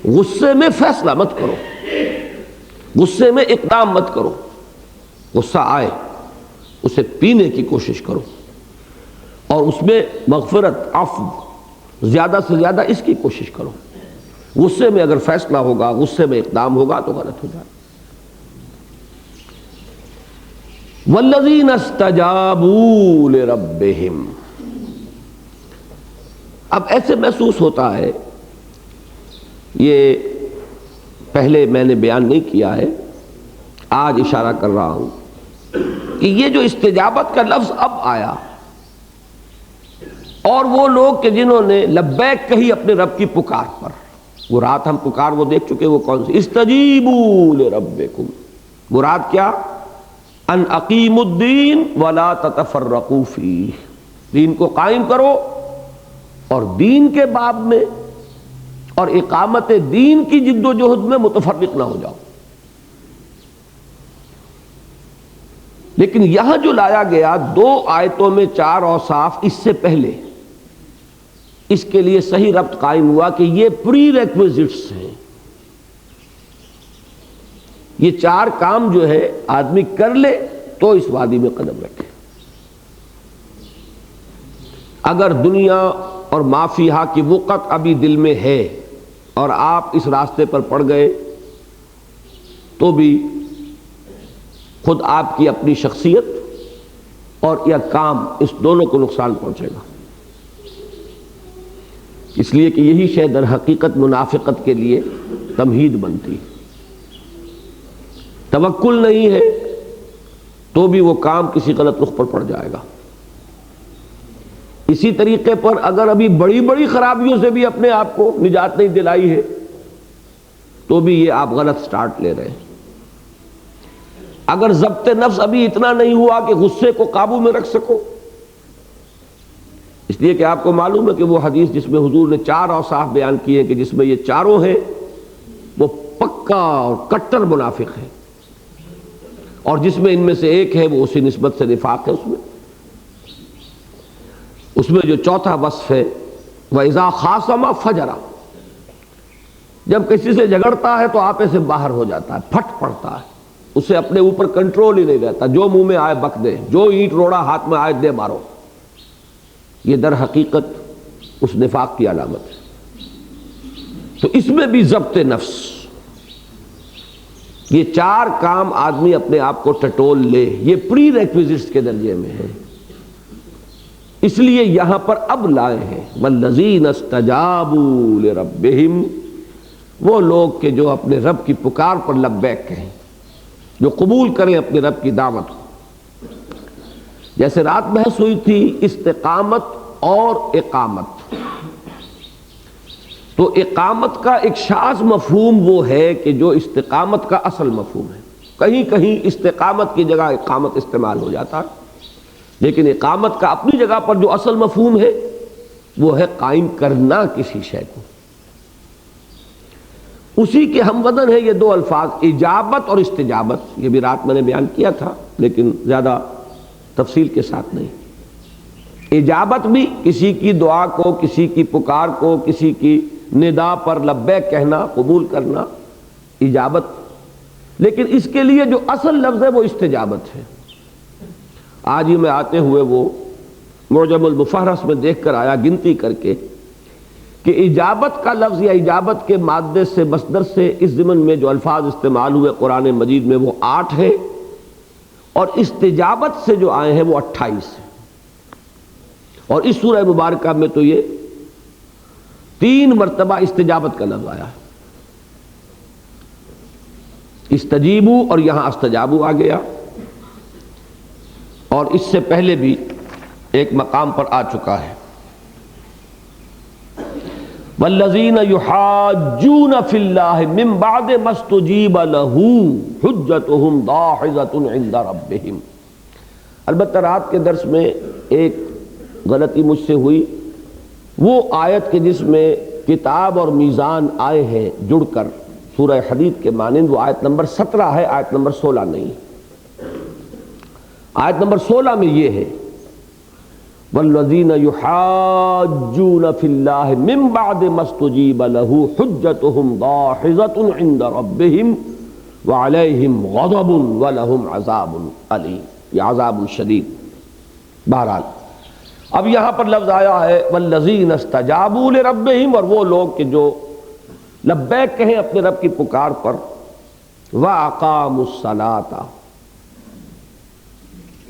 غصے میں فیصلہ مت کرو، غصے میں اقدام مت کرو. غصہ آئے اسے پینے کی کوشش کرو اور اس میں مغفرت، عفو، زیادہ سے زیادہ اس کی کوشش کرو. غصے میں اگر فیصلہ ہوگا، غصے میں اقدام ہوگا تو غلط ہو جائے. والذین استجابوا لربہم. اب ایسے محسوس ہوتا ہے، یہ پہلے میں نے بیان نہیں کیا ہے، آج اشارہ کر رہا ہوں کہ یہ جو استجابت کا لفظ اب آیا، اور وہ لوگ کہ جنہوں نے لبیک کہی اپنے رب کی پکار پر، وہ رات ہم پکار وہ دیکھ چکے، وہ کون سی؟ استجیبوا لربکم. مراد کیا؟ ان اقیموا الدین ولا تتفرقوا فیہ، دین کو قائم کرو اور دین کے باب میں اور اقامت دین کی جد و جہد میں متفرق نہ ہو جاؤ. لیکن یہاں جو لایا گیا 2 آیتوں میں 4 اوصاف، اس سے پہلے اس کے لیے صحیح ربط قائم ہوا کہ یہ پری ریکویزٹس ہیں. یہ 4 کام جو ہے آدمی کر لے تو اس وادی میں قدم رکھے. اگر دنیا اور ما فیہا کی وقت ابھی دل میں ہے اور آپ اس راستے پر پڑ گئے تو بھی خود آپ کی اپنی شخصیت اور یا کام، اس دونوں کو نقصان پہنچے گا. اس لیے کہ یہی شے در حقیقت منافقت کے لیے تمہید بنتی. توکل نہیں ہے تو بھی وہ کام کسی غلط رخ پر پڑ جائے گا. اسی طریقے پر اگر ابھی بڑی بڑی خرابیوں سے بھی اپنے آپ کو نجات نہیں دلائی ہے تو بھی یہ آپ غلط سٹارٹ لے رہے ہیں. اگر ضبط نفس ابھی اتنا نہیں ہوا کہ غصے کو قابو میں رکھ سکو، اس لیے کہ آپ کو معلوم ہے کہ وہ حدیث جس میں حضور نے 4 اوصاف بیان کیے کہ جس میں یہ چاروں ہیں وہ پکا اور کٹر منافق ہے، اور جس میں ان میں سے ایک ہے وہ اسی نسبت سے نفاق ہے. اس میں جو چوتھا وصف ہے وَإِذَا خَاصَمَ فَجَرَ، جب کسی سے جھگڑتا ہے تو آپے سے باہر ہو جاتا ہے، پھٹ پڑتا ہے، اسے اپنے اوپر کنٹرول ہی نہیں رہتا، جو منہ میں آئے بک دے، جو اینٹ روڑا ہاتھ میں آئے دے مارو. یہ در حقیقت اس نفاق کی علامت ہے. تو اس میں بھی ضبط نفس، یہ 4 کام آدمی اپنے آپ کو ٹٹول لے، یہ پری ریکویزٹس کے درجے میں ہے. اس لیے یہاں پر اب لائے ہیں والذین استجابوا لربہم، وہ لوگ کہ جو اپنے رب کی پکار پر لبیک کہیں، جو قبول کریں اپنے رب کی دعوت کو. جیسے رات بحث ہوئی تھی استقامت اور اقامت، تو اقامت کا ایک شاذ مفہوم وہ ہے کہ جو استقامت کا اصل مفہوم ہے. کہیں کہیں استقامت کی جگہ اقامت استعمال ہو جاتا ہے، لیکن اقامت کا اپنی جگہ پر جو اصل مفہوم ہے وہ ہے قائم کرنا کسی شے کو. اسی کے ہم وزن ہے یہ 2 الفاظ، اجابت اور استجابت. یہ بھی رات میں نے بیان کیا تھا لیکن زیادہ تفصیل کے ساتھ نہیں. اجابت بھی کسی کی دعا کو، کسی کی پکار کو، کسی کی ندا پر لبیک کہنا، قبول کرنا، اجابت. لیکن اس کے لیے جو اصل لفظ ہے وہ استجابت ہے. آج ہی میں آتے ہوئے وہ معجم المفہرس میں دیکھ کر آیا گنتی کر کے کہ اجابت کا لفظ یا اجابت کے مادے سے مصدر سے اس ضمن میں جو الفاظ استعمال ہوئے قرآن مجید میں وہ 8 ہے، اور استجابت سے جو آئے ہیں وہ 28 ہیں. اور اس سورہ مبارکہ میں تو یہ 3 مرتبہ استجابت کا لفظ آیا ہے. استجیبو اور یہاں استجابو آ گیا، اور اس سے پہلے بھی ایک مقام پر آ چکا ہے والذین یحاجون فی اللہ من بعد ما استجیب لہ حجتہم داحضۃ عند ربہم. البتہ رات کے درس میں ایک غلطی مجھ سے ہوئی، وہ آیت کے جس میں کتاب اور میزان آئے ہیں جڑ کر سورہ حدید کے مانند، وہ آیت نمبر 17 ہے، آیت نمبر 16 نہیں. آیت نمبر 16 میں یہ ہے والذین یحاجون فی اللہ من بعد ما استجیب لہ حجتہم داحضۃ عند ربہم وعلیہم غضب ولہم عذاب علیم، یہ عذاب شدید. بہرحال اب یہاں پر لفظ آیا ہے والذین استجابوا لربہم، اور وہ لوگ کہ جو لبیک کہیں اپنے رب کی پکار پر، واقاموا الصلاۃ،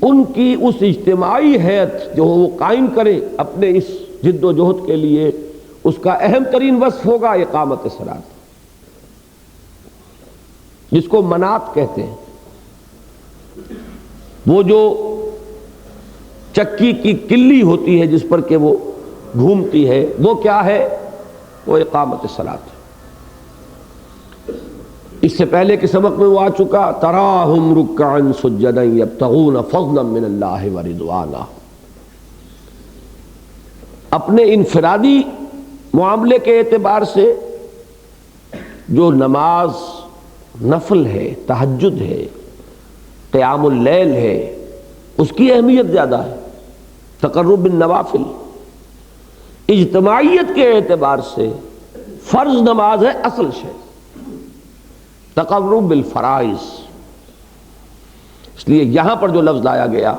ان کی اس اجتماعی ہیئت جو وہ قائم کرے اپنے اس جد و جہد کے لیے، اس کا اہم ترین وصف ہوگا اقامت صلاۃ، جس کو منات کہتے ہیں۔ وہ جو چکی کی کلی ہوتی ہے جس پر کہ وہ گھومتی ہے، وہ کیا ہے؟ وہ اقامت صلاۃ۔ اس سے پہلے کے سبق میں وہ آ چکا، تراہم رکعا سجدا یبتغون فضلا من اللہ ورضوانا۔ اپنے انفرادی معاملے کے اعتبار سے جو نماز نفل ہے، تہجد ہے، قیام اللیل ہے، اس کی اہمیت زیادہ ہے، تقرب بالنوافل۔ اجتماعیت کے اعتبار سے فرض نماز ہے اصل شے، تقرب بالفرائض۔ اس لیے یہاں پر جو لفظ لایا گیا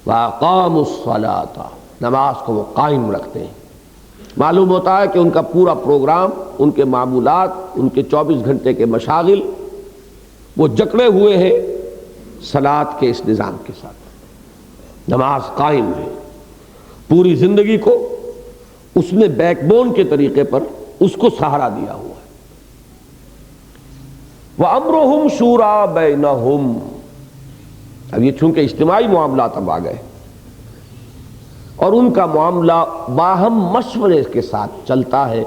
وَأَقَامُوا الصَّلَاةَ، نماز کو وہ قائم رکھتے ہیں، معلوم ہوتا ہے کہ ان کا پورا پروگرام، ان کے معمولات، ان کے 24 گھنٹے کے مشاغل وہ جکڑے ہوئے ہیں صلاۃ کے اس نظام کے ساتھ۔ نماز قائم ہے، پوری زندگی کو اس نے بیک بون کے طریقے پر اس کو سہارا دیا ہوا ہے۔ وَأَمْرُهُمْ شُورَىٰ بَيْنَهُمْ، اب یہ چونکہ اجتماعی معاملات اب آ گئے اور ان کا معاملہ باہم مشورے کے ساتھ چلتا ہے۔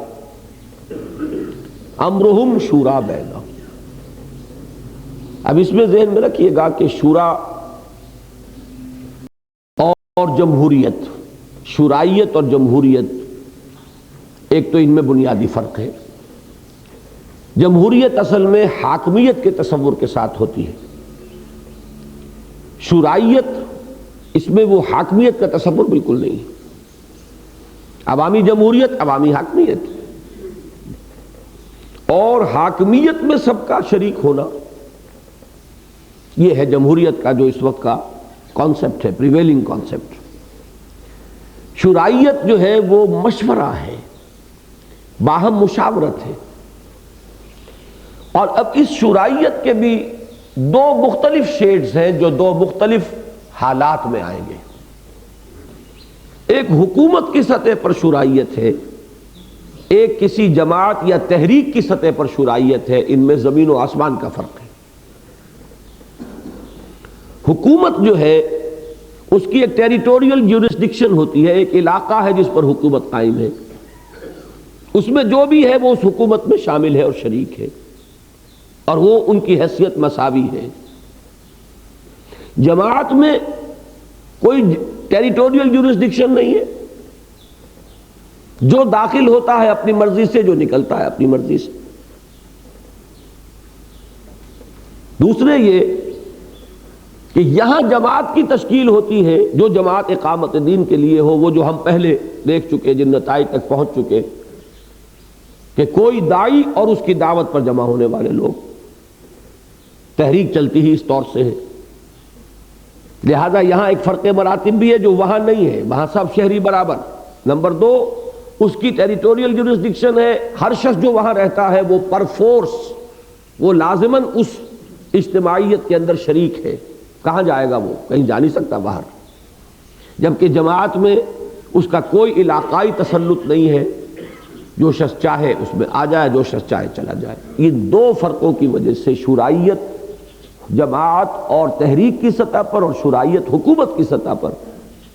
امرہم شورا بینہم، اب اس میں ذہن میں رکھیے گا کہ شورا اور جمہوریت، شورائیت اور جمہوریت، ایک تو ان میں بنیادی فرق ہے۔ جمہوریت اصل میں حاکمیت کے تصور کے ساتھ ہوتی ہے، شورائیت اس میں وہ حاکمیت کا تصور بالکل نہیں ہے۔ عوامی جمہوریت، عوامی حاکمیت، اور حاکمیت میں سب کا شریک ہونا، یہ ہے جمہوریت کا جو اس وقت کا کانسیپٹ ہے، پریویلنگ کانسیپٹ۔ شورائیت جو ہے وہ مشورہ ہے، باہم مشاورت ہے۔ اور اب اس شورائیت کے بھی دو مختلف شیڈز ہیں جو دو مختلف حالات میں آئیں گے۔ ایک حکومت کی سطح پر شورائیت ہے، ایک کسی جماعت یا تحریک کی سطح پر شورائیت ہے، ان میں زمین و آسمان کا فرق ہے۔ حکومت جو ہے اس کی ایک ٹیریٹوریل جیورسڈکشن ہوتی ہے، ایک علاقہ ہے جس پر حکومت قائم ہے، اس میں جو بھی ہے وہ اس حکومت میں شامل ہے اور شریک ہے، اور وہ ان کی حیثیت مساوی ہے۔ جماعت میں کوئی ٹیریٹوریل جیورسڈکشن نہیں ہے، جو داخل ہوتا ہے اپنی مرضی سے، جو نکلتا ہے اپنی مرضی سے۔ دوسرے یہ کہ یہاں جماعت کی تشکیل ہوتی ہے، جو جماعت اقامت دین کے لیے ہو، وہ جو ہم پہلے دیکھ چکے، جن نتائج تک پہنچ چکے، کہ کوئی داعی اور اس کی دعوت پر جمع ہونے والے لوگ، تحریک چلتی ہی اس طور سے ہے۔ لہذا یہاں ایک فرق مراتب بھی ہے جو وہاں نہیں ہے، وہاں سب شہری برابر۔ نمبر دو، اس کی ٹیریٹوریل جیورسڈکشن ہے، ہر شخص جو وہاں رہتا ہے وہ پر فورس، وہ لازماً اس اجتماعیت کے اندر شریک ہے۔ کہاں جائے گا؟ وہ کہیں جا نہیں سکتا باہر۔ جبکہ جماعت میں اس کا کوئی علاقائی تسلط نہیں ہے، جو شخص چاہے اس میں آ جائے، جو شخص چاہے چلا جائے۔ ان دو فرقوں کی وجہ سے شورائیت جماعت اور تحریک کی سطح پر اور شورائیت حکومت کی سطح پر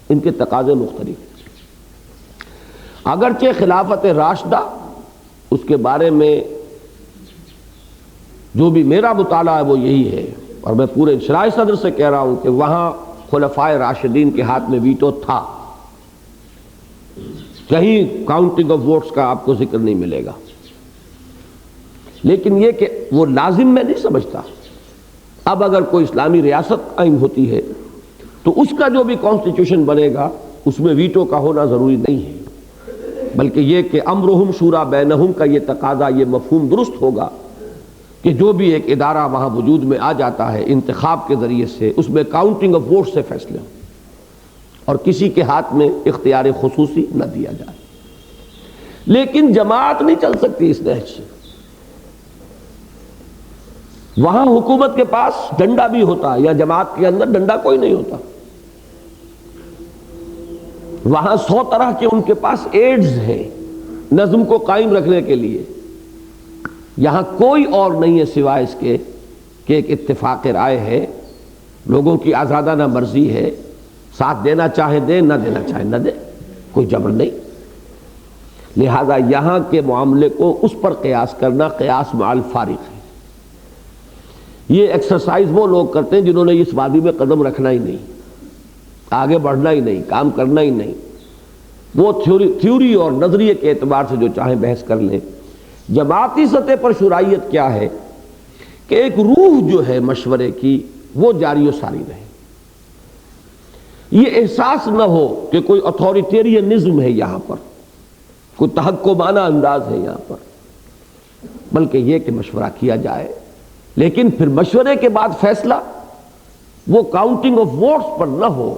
ان کے تقاضے مختلف ہیں۔ اگرچہ خلافت راشدہ، اس کے بارے میں جو بھی میرا مطالعہ ہے وہ یہی ہے، اور میں پورے شرائع صدر سے کہہ رہا ہوں کہ وہاں خلفائے راشدین کے ہاتھ میں ویٹو تھا، کہیں کاؤنٹنگ آف ووٹس کا آپ کو ذکر نہیں ملے گا، لیکن یہ کہ وہ لازم میں نہیں سمجھتا۔ اب اگر کوئی اسلامی ریاست قائم ہوتی ہے تو اس کا جو بھی کانسٹیٹیوشن بنے گا اس میں ویٹو کا ہونا ضروری نہیں ہے، بلکہ یہ کہ امرہم شورا بینہم کا یہ تقاضا، یہ مفہوم درست ہوگا کہ جو بھی ایک ادارہ وہاں وجود میں آ جاتا ہے انتخاب کے ذریعے سے، اس میں کاؤنٹنگ آف ووٹ سے فیصلے ہوں اور کسی کے ہاتھ میں اختیار خصوصی نہ دیا جائے۔ لیکن جماعت نہیں چل سکتی اس نہج سے۔ وہاں حکومت کے پاس ڈنڈا بھی ہوتا ہے، یا جماعت کے اندر ڈنڈا کوئی نہیں ہوتا، وہاں 100 طرح کے ان کے پاس ایڈز ہیں نظم کو قائم رکھنے کے لیے، یہاں کوئی اور نہیں ہے سوائے اس کے کہ ایک اتفاق رائے ہے، لوگوں کی آزادانہ مرضی ہے، ساتھ دینا چاہے دیں، نہ دینا چاہے نہ دیں، کوئی جبر نہیں۔ لہذا یہاں کے معاملے کو اس پر قیاس کرنا قیاس مع الفارق ہے۔ یہ ایکسرسائز وہ لوگ کرتے ہیں جنہوں نے اس وادی میں قدم رکھنا ہی نہیں، آگے بڑھنا ہی نہیں، کام کرنا ہی نہیں، وہ تھیوری اور نظریے کے اعتبار سے جو چاہیں بحث کر لیں۔ جماعتی سطح پر شرعیت کیا ہے کہ ایک روح جو ہے مشورے کی وہ جاری و ساری رہے، یہ احساس نہ ہو کہ کوئی اتھارٹیرینزم ہے یہاں پر، کوئی تحکمانہ انداز ہے یہاں پر، بلکہ یہ کہ مشورہ کیا جائے، لیکن پھر مشورے کے بعد فیصلہ وہ کاؤنٹنگ آف ووٹس پر نہ ہو،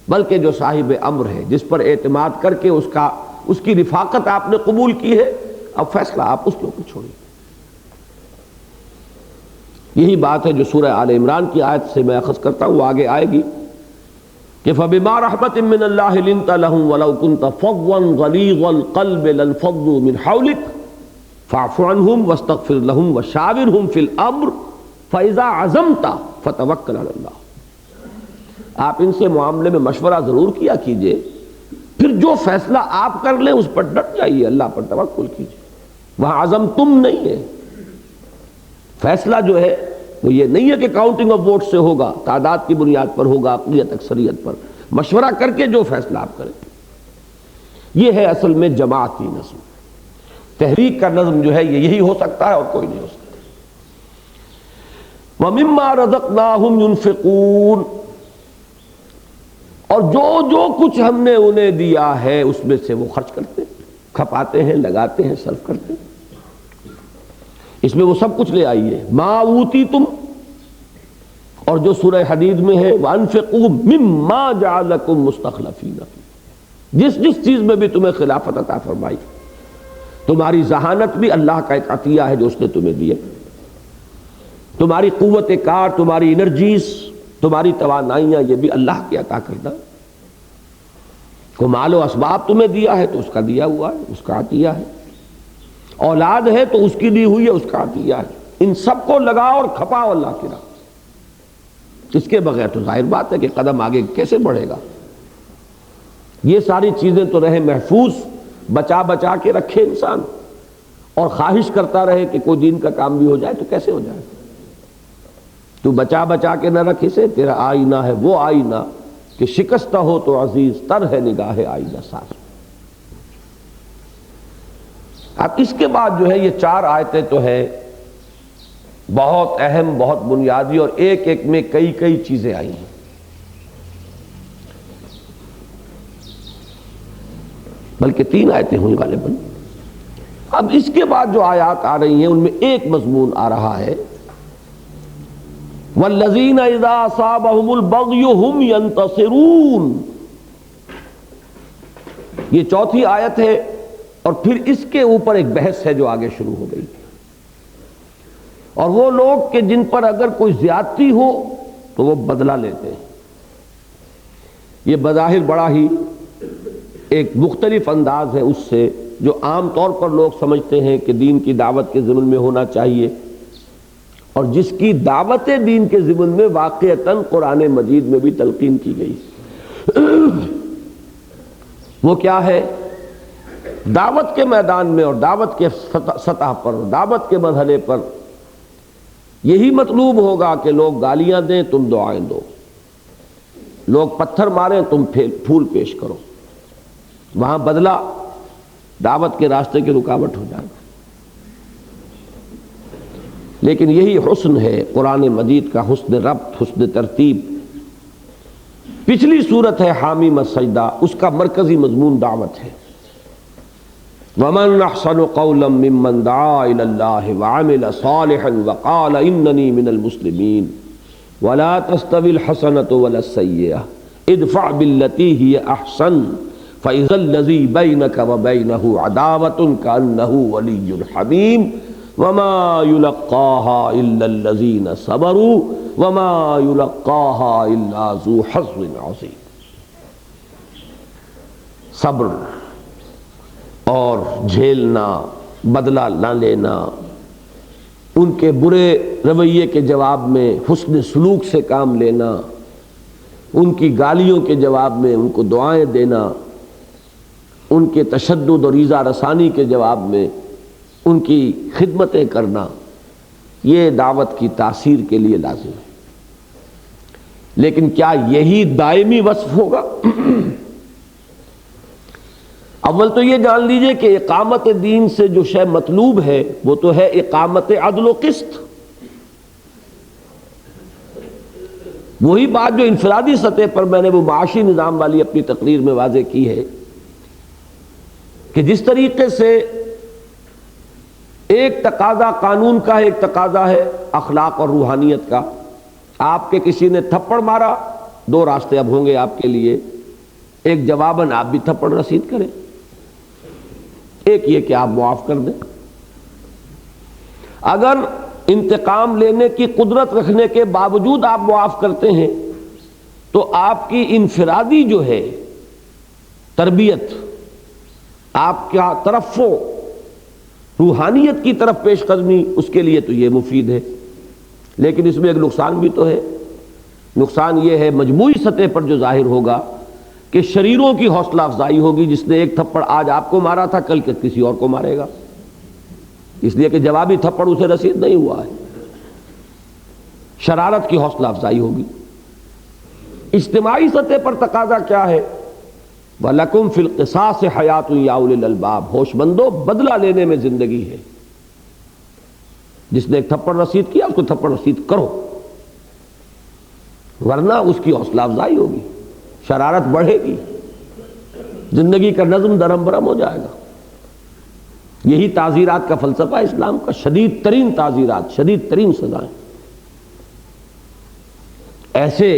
بلکہ جو صاحب امر ہے جس پر اعتماد کر کے اس کی رفاقت آپ نے قبول کی ہے، اب فیصلہ آپ اس کے اوپر چھوڑیے۔ یہی بات ہے جو سورہ آل عمران کی آیت سے میں اخذ کرتا ہوں، وہ آگے آئے گی کہ فَبِمَا رَحْمَةٍ مِّنَ اللَّهِ لِنْتَ لَهُمْ وَلَوْ كُنْتَ فَظًّا غَلِيظَ الْقَلْبِ لَانفَضُّوا مِنْ حَوْلِكَ فَاعْفُ عَنْهُمْ وَاسْتَغْفِرْ لَهُمْ وَشَاوِرْهُمْ فِي الْأَمْرِ فَإِذَا عَزَمْتَ فَتَوَكَّلْ عَلَى اللَّهِ۔ آپ ان سے معاملے میں مشورہ ضرور کیا کیجئے، پھر جو فیصلہ آپ کر لیں اس پر ڈٹ جائیے، اللہ پر توکل کیجئے۔ وہاں عزم تم نہیں ہے، فیصلہ جو ہے وہ یہ نہیں ہے کہ کاؤنٹنگ آف ووٹ سے ہوگا، تعداد کی بنیاد پر ہوگا، اقلیت اکثریت پر، مشورہ کر کے جو فیصلہ آپ کریں۔ یہ ہے اصل میں جماعتی نظم۔ تحریک کا نظم جو ہے یہی ہو سکتا ہے اور کوئی نہیں ہو سکتا۔ وَمِمَّا رَزَقْنَاهُمْ يُنْفِقُونَ، اور جو کچھ ہم نے انہیں دیا ہے اس میں سے وہ خرچ کرتے ہیں، کھپاتے ہیں، لگاتے ہیں، صرف کرتے ہیں۔ اس میں وہ سب کچھ لے آئیے، ما اوتیتم، اور جو سورہ حدید میں ہے وانفقوا مما جعلکم مستخلفین فیہ، جس چیز میں بھی تمہیں خلافت عطا فرمائی، تمہاری ذہانت بھی اللہ کا ایک عطیہ ہے جو اس نے تمہیں دیا، تمہاری قوت کار، تمہاری انرجیز، تمہاری توانائیاں، یہ بھی اللہ کی عطا کردہ۔ کو مال و اسباب تمہیں دیا ہے تو اس کا دیا ہوا ہے، اس کا عطیہ ہے، اولاد ہے تو اس کی دی ہوئی ہے، اس کا عطیہ ہے۔ ان سب کو لگاؤ اور کھپاؤ اللہ کی راہ، اس کے بغیر تو ظاہر بات ہے کہ قدم آگے کیسے بڑھے گا۔ یہ ساری چیزیں تو رہے محفوظ، بچا بچا کے رکھے انسان، اور خواہش کرتا رہے کہ کوئی دین کا کام بھی ہو جائے تو کیسے ہو جائے؟ تو بچا بچا کے نہ رکھ اسے، تیرا آئینہ ہے وہ آئینہ کہ شکستہ ہو تو عزیز تر ہے نگاہ آئینہ ساز۔ اب اس کے بعد جو ہے یہ 4 آیتیں تو ہے بہت اہم، بہت بنیادی، اور ایک ایک میں کئی چیزیں آئی ہیں۔ بلکہ 3 آیتیں ہوئی غالباً۔ اب اس کے بعد جو آیات آ رہی ہیں ان میں ایک مضمون آ رہا ہے، وَالَّذِينَ إِذَا أَصَابَهُمُ الْبَغْيُ هُمْ يَنْتَصِرُونَ، یہ 4تھی آیت ہے، اور پھر اس کے اوپر ایک بحث ہے جو آگے شروع ہو گئی، اور وہ لوگ کہ جن پر اگر کوئی زیادتی ہو تو وہ بدلہ لیتے ہیں۔ یہ بظاہر بڑا ہی ایک مختلف انداز ہے اس سے جو عام طور پر لوگ سمجھتے ہیں کہ دین کی دعوت کے ضمن میں ہونا چاہیے، اور جس کی دعوت دین کے ضمن میں واقعتاً قرآن مجید میں بھی تلقین کی گئی۔ وہ کیا ہے؟ دعوت کے میدان میں اور دعوت کے سطح پر، دعوت کے مرحلے پر یہی مطلوب ہوگا کہ لوگ گالیاں دیں تم دعائیں دو، لوگ پتھر ماریں تم پھول پیش کرو، وہاں بدلہ دعوت کے راستے کی رکاوٹ ہو جائے گا۔ لیکن یہی حسن ہے قرآن مجید کا، حسن ربط، حسن ترتیب۔ پچھلی صورت ہے حامیم السجدہ، اس کا مرکزی مضمون دعوت ہے۔ وَمَنْ أَحْسَنُ قَوْلًا مِّمَّنْ دَعَا إِلَى اللَّهِ وَعَمِلَ صَالِحًا وَقَالَ إِنَّنِي مِنَ الْمُسْلِمِينَ وَلَا تَسْتَوِي الْحَسَنَةُ وَلَا السَّيِّئَةُ ادْفَعْ بِالَّتِي هِيَ أَحْسَنُ فَإِذَا الَّذِي بَيْنَكَ وَبَيْنَهُ عَدَاوَةٌ كَأَنَّهُ وَلِيٌّ حَمِيمٌ وَمَا يُلَقَّاهَا إِلَّا الَّذِينَ صَبَرُوا وَمَا يُلَقَّاهَا إِلَّا ذُو حَظٍّ عَظِيمٍ۔ صبر اور جھیلنا، بدلہ نہ لینا، ان کے برے رویے کے جواب میں حسن سلوک سے کام لینا، ان کی گالیوں کے جواب میں ان کو دعائیں دینا، ان کے تشدد اور ایذا رسانی کے جواب میں ان کی خدمتیں کرنا، یہ دعوت کی تاثیر کے لیے لازم ہے۔ لیکن کیا یہی دائمی وصف ہوگا؟ اول تو یہ جان لیجئے کہ اقامت دین سے جو شے مطلوب ہے وہ تو ہے اقامت عدل و قسط۔ وہی بات جو انفرادی سطح پر میں نے وہ معاشی نظام والی اپنی تقریر میں واضح کی ہے کہ جس طریقے سے ایک تقاضا قانون کا ہے، ایک تقاضا ہے اخلاق اور روحانیت کا۔ آپ کے کسی نے تھپڑ مارا، دو راستے اب ہوں گے آپ کے لیے، ایک جواباً آپ بھی تھپڑ رسید کریں، ایک یہ کہ آپ معاف کر دیں۔ اگر انتقام لینے کی قدرت رکھنے کے باوجود آپ معاف کرتے ہیں تو آپ کی انفرادی جو ہے تربیت، آپ کا ترفع روحانیت کی طرف پیش قدمی، اس کے لیے تو یہ مفید ہے۔ لیکن اس میں ایک نقصان بھی تو ہے۔ نقصان یہ ہے مجموعی سطح پر جو ظاہر ہوگا کہ شریروں کی حوصلہ افزائی ہوگی، جس نے ایک تھپڑ آج آپ کو مارا تھا کل کسی اور کو مارے گا، اس لیے کہ جوابی تھپڑ اسے رسید نہیں ہوا ہے۔ شرارت کی حوصلہ افزائی ہوگی۔ اجتماعی سطح پر تقاضا کیا ہے؟ وَلَكُمْ فِي الْقِصَاصِ حَيَاةٌ يَا أُولِي الْأَلْبَابِ، ہوش مندو بدلہ لینے میں زندگی ہے۔ جس نے ایک تھپڑ رسید کیا اس کو تھپڑ رسید کرو، ورنہ اس کی حوصلہ افزائی ہوگی، شرارت بڑھے گی، زندگی کا نظم درہم برہم ہو جائے گا۔ یہی تعزیرات کا فلسفہ اسلام کا، شدید ترین تعزیرات، شدید ترین سزائیں۔ ایسے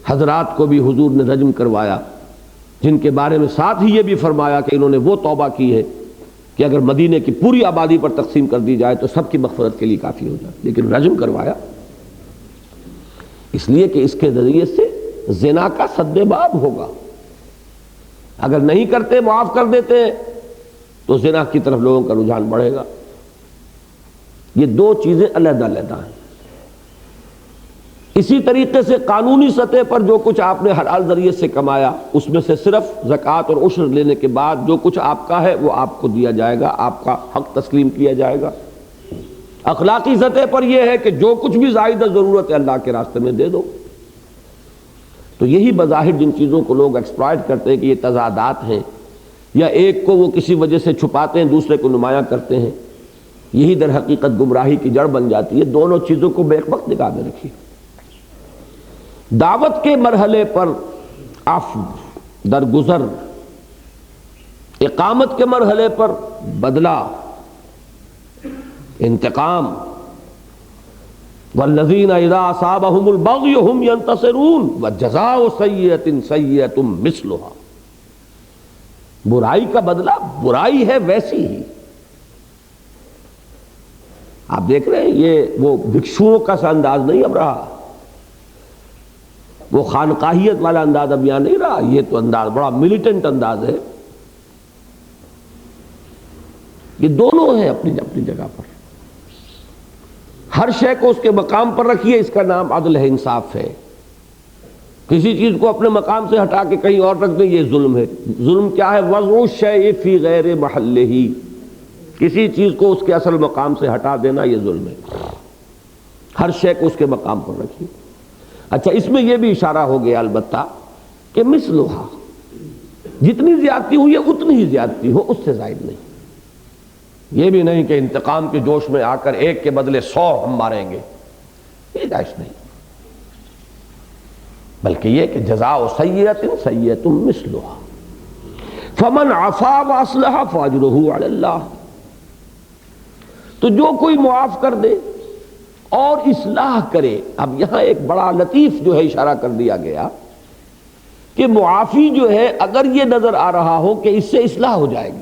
حضرات کو بھی حضور نے رجم کروایا جن کے بارے میں ساتھ ہی یہ بھی فرمایا کہ انہوں نے وہ توبہ کی ہے کہ اگر مدینے کی پوری آبادی پر تقسیم کر دی جائے تو سب کی مغفرت کے لیے کافی ہو جائے، لیکن رجم کروایا اس لیے کہ اس کے ذریعے سے زنا کا سد باب ہوگا۔ اگر نہیں کرتے، معاف کر دیتے تو زنا کی طرف لوگوں کا رجحان بڑھے گا۔ یہ دو چیزیں علیحدہ علیحدہ ہیں۔ اسی طریقے سے قانونی سطح پر جو کچھ آپ نے حلال ذریعے سے کمایا، اس میں سے صرف زکوٰۃ اور عشر لینے کے بعد جو کچھ آپ کا ہے وہ آپ کو دیا جائے گا، آپ کا حق تسلیم کیا جائے گا۔ اخلاقی سطح پر یہ ہے کہ جو کچھ بھی زائدہ ضرورت ہے اللہ کے راستے میں دے دو۔ تو یہی بظاہر جن چیزوں کو لوگ ایکسپلائٹ کرتے ہیں کہ یہ تضادات ہیں، یا ایک کو وہ کسی وجہ سے چھپاتے ہیں دوسرے کو نمایاں کرتے ہیں، یہی در حقیقت گمراہی کی جڑ بن جاتی ہے۔ دونوں چیزوں کو بیک وقت نگاہ میں رکھیے۔ دعوت کے مرحلے پر عفو، درگزر، اقامت کے مرحلے پر بدلہ، انتقام، والذین اذا اصابهم البغی هم ينتصرون وجزاء سیئۃ سیئۃ مثلها، برائی کا بدلہ برائی ہے ویسی ہی۔ آپ دیکھ رہے ہیں یہ وہ بھکشوؤں کا سا انداز نہیں اب رہا، وہ خانقاہیت والا انداز اب یہاں نہیں رہا، یہ تو انداز بڑا ملیٹنٹ انداز ہے۔ یہ دونوں ہیں اپنی اپنی جگہ پر، ہر شے کو اس کے مقام پر رکھیے، اس کا نام عدل ہے، انصاف ہے۔ کسی چیز کو اپنے مقام سے ہٹا کے کہیں اور رکھ دیں، یہ ظلم ہے۔ ظلم کیا ہے؟ وضع الشیء فی غیر محلہ، کسی چیز کو اس کے اصل مقام سے ہٹا دینا یہ ظلم ہے۔ ہر شے کو اس کے مقام پر رکھیے۔ اچھا، اس میں یہ بھی اشارہ ہو گیا البتہ کہ مثلھا، جتنی زیادتی ہوئی ہے اتنی ہی زیادتی ہو، اس سے زائد نہیں۔ یہ بھی نہیں کہ انتقام کے جوش میں آ کر ایک کے بدلے 100 ہم ماریں گے، یہ جائز نہیں، بلکہ یہ کہ جزاء سیئۃ سیئۃ مثلھا فمن عفا واصلح فاجرہ علی اللہ۔ تو جو کوئی معاف کر دے اور اصلاح کرے، اب یہاں ایک بڑا لطیف جو ہے اشارہ کر دیا گیا کہ معافی جو ہے اگر یہ نظر آ رہا ہو کہ اس سے اصلاح ہو جائے گی۔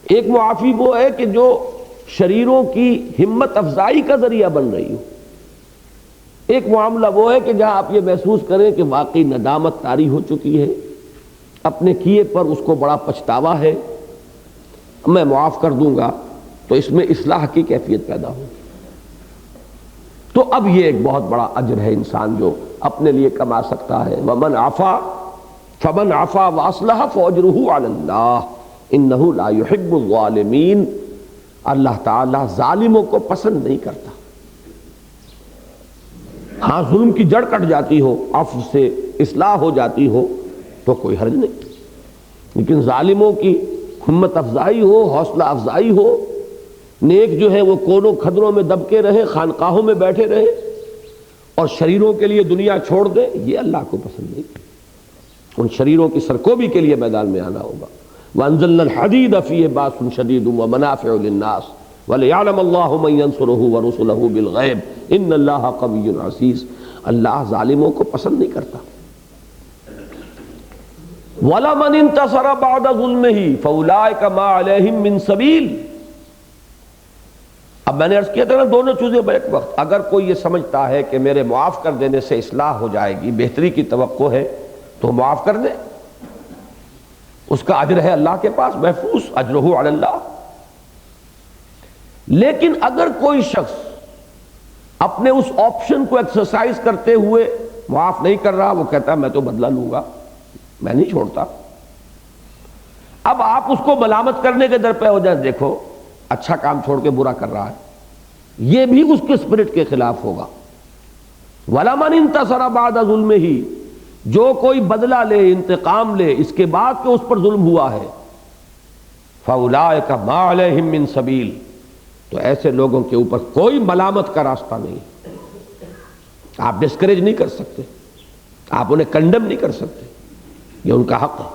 ایک معافی وہ ہے کہ جو شریروں کی ہمت افزائی کا ذریعہ بن رہی ہو، ایک معاملہ وہ ہے کہ جہاں آپ یہ محسوس کریں کہ واقعی ندامت طاری ہو چکی ہے، اپنے کیے پر اس کو بڑا پچھتاوا ہے، میں معاف کر دوں گا تو اس میں اصلاح کی کیفیت پیدا ہو. تو اب یہ ایک بہت بڑا اجر ہے انسان جو اپنے لیے کما سکتا ہے. ومن عفا فمن عفا واصلح فاجرہ علی اللہ انہ لا یحب الظالمین. اللہ تعالیٰ ظالموں کو پسند نہیں کرتا. ہاں ظلم کی جڑ کٹ جاتی ہو، عفو سے اصلاح ہو جاتی ہو تو کوئی حرج نہیں، لیکن ظالموں کی ہمت افزائی ہو، حوصلہ افزائی ہو، نیک جو ہے وہ کونوں کھدروں میں دب کے رہے، خانقاہوں میں بیٹھے رہے اور شریروں کے لیے دنیا چھوڑ دے، یہ اللہ کو پسند نہیں. ان شریروں کی سرکوبی کے لیے میدان میں آنا ہوگا. وَأَنزَلْنَا الْحَدِيدَ فِيهِ بَأْسٌ شَدِيدٌ وَمَنَافِعُ لِلنَّاسِ وَلِيَعْلَمَ اللَّهُ مَن يَنصُرُهُ وَرُسُلَهُ بِالْغَيْبِ إِنَّ اللَّهَ قَوِيٌّ عَزِيزٌ. اللہ ظالموں کو پسند نہیں کرتا. وَلَمَنِ انتَصَرَ بَعْدَ ظُلْمِهِ فَأُولَٰئِكَ مَا عَلَيْهِم مِّن سَبِيلٍ. اب میں نے عرض کیا تھا نا دونوں چیزیں بیک وقت. اگر کوئی یہ سمجھتا ہے کہ میرے معاف کر دینے سے اصلاح ہو جائے گی، بہتری کی توقع ہے، تو معاف کر دے، اس کا اجر ہے اللہ کے پاس محفوظ، اجرہ علی اللہ. لیکن اگر کوئی شخص اپنے اس آپشن کو ایکسرسائز کرتے ہوئے معاف نہیں کر رہا، وہ کہتا ہے میں تو بدلہ لوں گا، میں نہیں چھوڑتا، اب آپ اس کو ملامت کرنے کے در پہ ہو جائیں، دیکھو اچھا کام چھوڑ کے برا کر رہا ہے، یہ بھی اس کے اسپرٹ کے خلاف ہوگا. وَلَمَنِ انتَصَرَ بَعْدَ ظُلْمِهِ، جو کوئی بدلہ لے، انتقام لے اس کے بعد کہ اس پر ظلم ہوا ہے، فَأُولَٰئِكَ مَا عَلَيْهِم مِّن سَبِيلٍ، تو ایسے لوگوں کے اوپر کوئی ملامت کا راستہ نہیں. آپ ڈسکریج نہیں کر سکتے، آپ انہیں کنڈم نہیں کر سکتے، یہ ان کا حق ہے،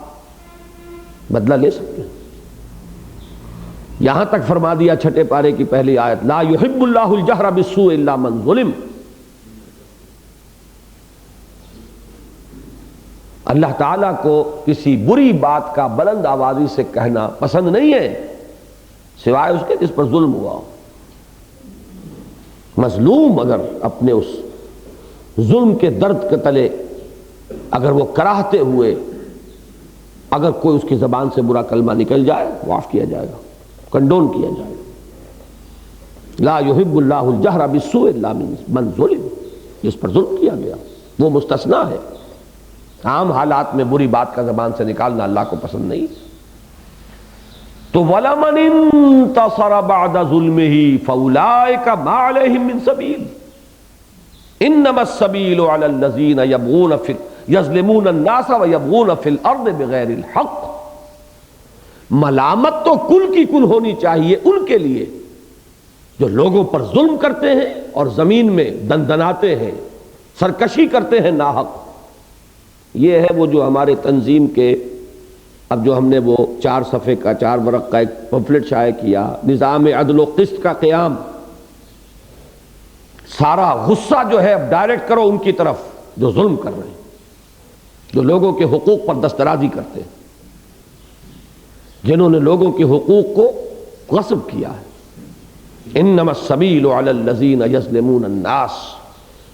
بدلہ لے سکتے ہیں. یہاں تک فرما دیا چھٹے پارے کی پہلی آیت، لا يحب اللہ الجہر بالسوء الا من ظلم. اللہ تعالیٰ کو کسی بری بات کا بلند آوازی سے کہنا پسند نہیں ہے سوائے اس کے جس پر ظلم ہوا ہو. مظلوم اگر اپنے اس ظلم کے درد کے تلے اگر وہ کراہتے ہوئے اگر کوئی اس کی زبان سے برا کلمہ نکل جائے، معاف کیا جائے گا، کنڈون کیا جائے گا. لا يحب اللہ الجہر بالسوء الا من ظلم، جس پر ظلم کیا گیا وہ مستثنیٰ ہے. عام حالات میں بری بات کا زبان سے نکالنا اللہ کو پسند نہیں. تو وَلَمَنِ انتَصَرَ بَعْدَ ظُلْمِهِ فَأُولَٰئِكَ مَا عَلَيْهِم مِّن سَبِيلٍ إِنَّمَا السَّبِيلُ عَلَى الَّذِينَ يَظْلِمُونَ النَّاسَ وَيَبْغُونَ فِي الْأَرْضِ بِغَيْرِ الْحَقِّ. ملامت تو کل کی کل ہونی چاہیے ان کے لیے جو لوگوں پر ظلم کرتے ہیں اور زمین میں دندناتے ہیں، سرکشی کرتے ہیں ناحق. یہ ہے وہ جو ہمارے تنظیم کے اب جو ہم نے وہ 4 صفحے کا 4 ورق کا ایک پمفلٹ شائع کیا، نظام عدل و قسط کا قیام. سارا غصہ جو ہے اب ڈائریکٹ کرو ان کی طرف جو ظلم کر رہے ہیں، جو لوگوں کے حقوق پر دسترازی کرتے ہیں، جنہوں نے لوگوں کے حقوق کو غصب کیا ہے. انما السبیل علی الذین یظلمون الناس.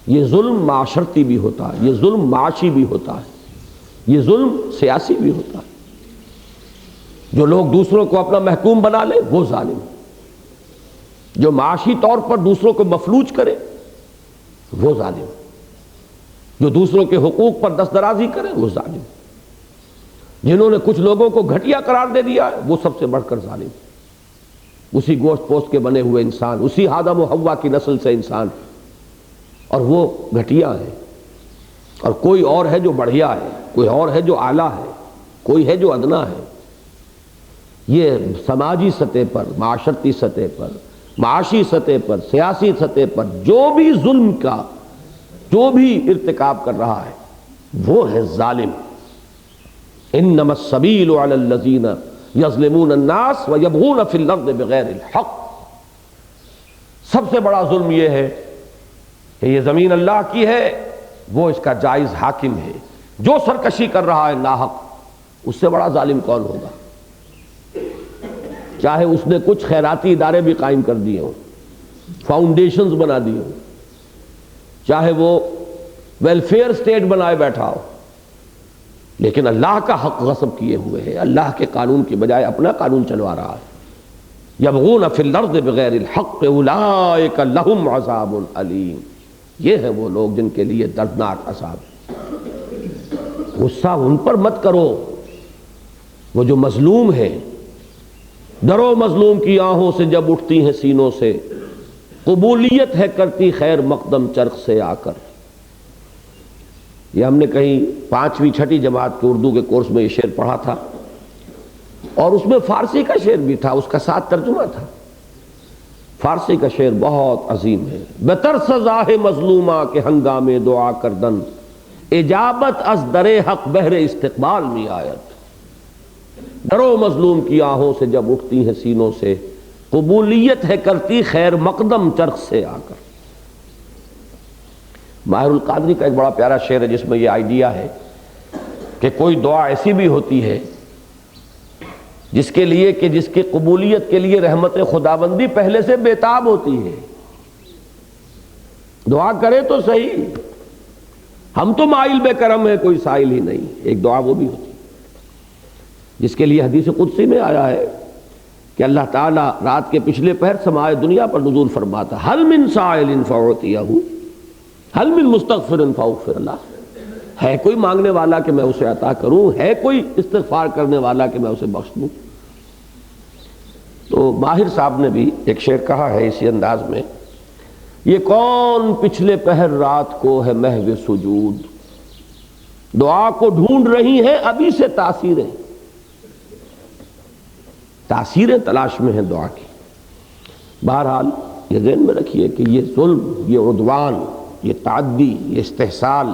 یہ ظلم معاشرتی بھی ہوتا ہے، یہ ظلم معاشی بھی ہوتا ہے، یہ ظلم سیاسی بھی ہوتا ہے. جو لوگ دوسروں کو اپنا محکوم بنا لے وہ ظالم، جو معاشی طور پر دوسروں کو مفلوج کرے وہ ظالم، جو دوسروں کے حقوق پر دستدرازی کرے وہ ظالم، جنہوں نے کچھ لوگوں کو گھٹیا قرار دے دیا وہ سب سے بڑھ کر ظالم. اسی گوشت پوست کے بنے ہوئے انسان، اسی آدم و حوا کی نسل سے انسان، اور وہ گھٹیا ہے، اور کوئی اور ہے جو بڑھیا ہے، کوئی اور ہے جو اعلیٰ ہے، کوئی ہے جو ادنا ہے. یہ سماجی سطح پر، معاشرتی سطح پر، معاشی سطح پر، سیاسی سطح پر جو بھی ظلم کا جو بھی ارتکاب کر رہا ہے وہ ہے ظالم. انما السبیل علی الذین یظلمون الناس ویبغون فی الارض بغیر الحق. سب سے بڑا ظلم یہ ہے کہ یہ زمین اللہ کی ہے، وہ اس کا جائز حاکم ہے. جو سرکشی کر رہا ہے ناحق، اس سے بڑا ظالم کون ہوگا؟ چاہے اس نے کچھ خیراتی ادارے بھی قائم کر دیے ہوں، فاؤنڈیشنز بنا دیے ہوں، چاہے وہ ویلفیئر سٹیٹ بنائے بیٹھا ہو، لیکن اللہ کا حق غصب کیے ہوئے ہے، اللہ کے قانون کی بجائے اپنا قانون چلوا رہا ہے۔ یبغون فی الارض بغیر الحق اولئک لہم عذاب علیم، یہ ہے وہ لوگ جن کے لیے دردناک عذاب ہے۔ غصہ ان پر مت کرو، وہ جو مظلوم ہے، ڈرو مظلوم کی آہوں سے جب اٹھتی ہیں سینوں سے، قبولیت ہے کرتی خیر مقدم چرخ سے آ کر۔ یہ ہم نے کہیں 5ویں 6ٹھی جماعت کے اردو کے کورس میں یہ شعر پڑھا تھا، اور اس میں فارسی کا شعر بھی تھا، اس کا ساتھ ترجمہ تھا۔ فارسی کا شعر بہت عظیم ہے۔ بترس زاہ مظلومہ کے ہنگامے دعا کردن، اجابت از در حق بہر استقبال میں آیت۔ ڈرو مظلوم کی آہوں سے جب اٹھتی ہیں سینوں سے، قبولیت ہے کرتی خیر مقدم چرخ سے آ کر۔ ماہر القادری کا ایک بڑا پیارا شعر ہے جس میں یہ آئیڈیا ہے کہ کوئی دعا ایسی بھی ہوتی ہے جس کے لیے کہ جس کی قبولیت کے لیے رحمت خداوندی پہلے سے بےتاب ہوتی ہے۔ دعا کرے تو صحیح، ہم تو مائل بے کرم ہے، کوئی سائل ہی نہیں۔ ایک دعا وہ بھی ہوتی ہے جس کے لیے حدیث قدسی میں آیا ہے کہ اللہ تعالیٰ رات کے پچھلے پہر سمائے دنیا پر نزول فرماتا، حل من سائل فاعطیہ، حل من مستغفر فاغفر لہ، ہے کوئی مانگنے والا کہ میں اسے عطا کروں، ہے کوئی استغفار کرنے والا کہ میں اسے بخش دوں۔ تو ماہر صاحب نے بھی ایک شعر کہا ہے اسی انداز میں، یہ کون پچھلے پہر رات کو ہے محو سجود، دعا کو ڈھونڈ رہی ہیں ابھی سے تاثیریں، تاثیریں تلاش میں ہیں دعا کی۔ بہرحال یہ ذہن میں رکھیے کہ یہ ظلم، یہ عدوان، یہ تعدی، یہ استحصال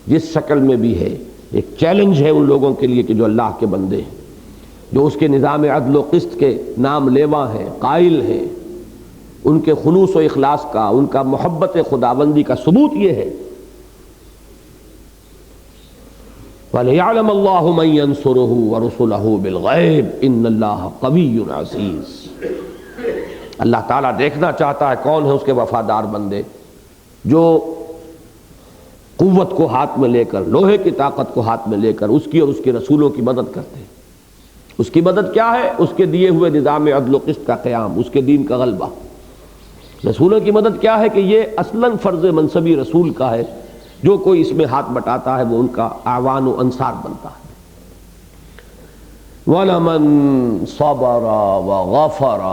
جس شکل میں بھی ہے، ایک چیلنج ہے ان لوگوں کے لیے کہ جو اللہ کے بندے ہیں، جو اس کے نظام عدل و قسط کے نام لیوا ہیں، قائل ہیں، ان کے خلوص و اخلاص کا، ان کا محبت خداوندی کا ثبوت یہ ہے وَلِيَعْلَمَ اللَّهُ مَن يَنصُرُهُ وَرُسُلَهُ بِالْغَيْبِ إِنَّ اللَّهَ قَوِيٌّ عَزِيزٌ۔ اللہ تعالیٰ دیکھنا چاہتا ہے کون ہے اس کے وفادار بندے جو قوت کو ہاتھ میں لے کر، لوہے کی طاقت کو ہاتھ میں لے کر اس کی اور اس کے رسولوں کی مدد کرتے ہیں۔ اس کی مدد کیا ہے؟ اس کے دیے ہوئے نظام عدل و قسط کا قیام، اس کے دین کا غلبہ۔ رسولوں کی مدد کیا ہے کہ یہ اصلاً فرض منصبی رسول کا ہے، جو کوئی اس میں ہاتھ بٹاتا ہے وہ ان کا اعوان و انصار بنتا ہے۔ وَلَمَن صَبَرَ وَغَفَرَ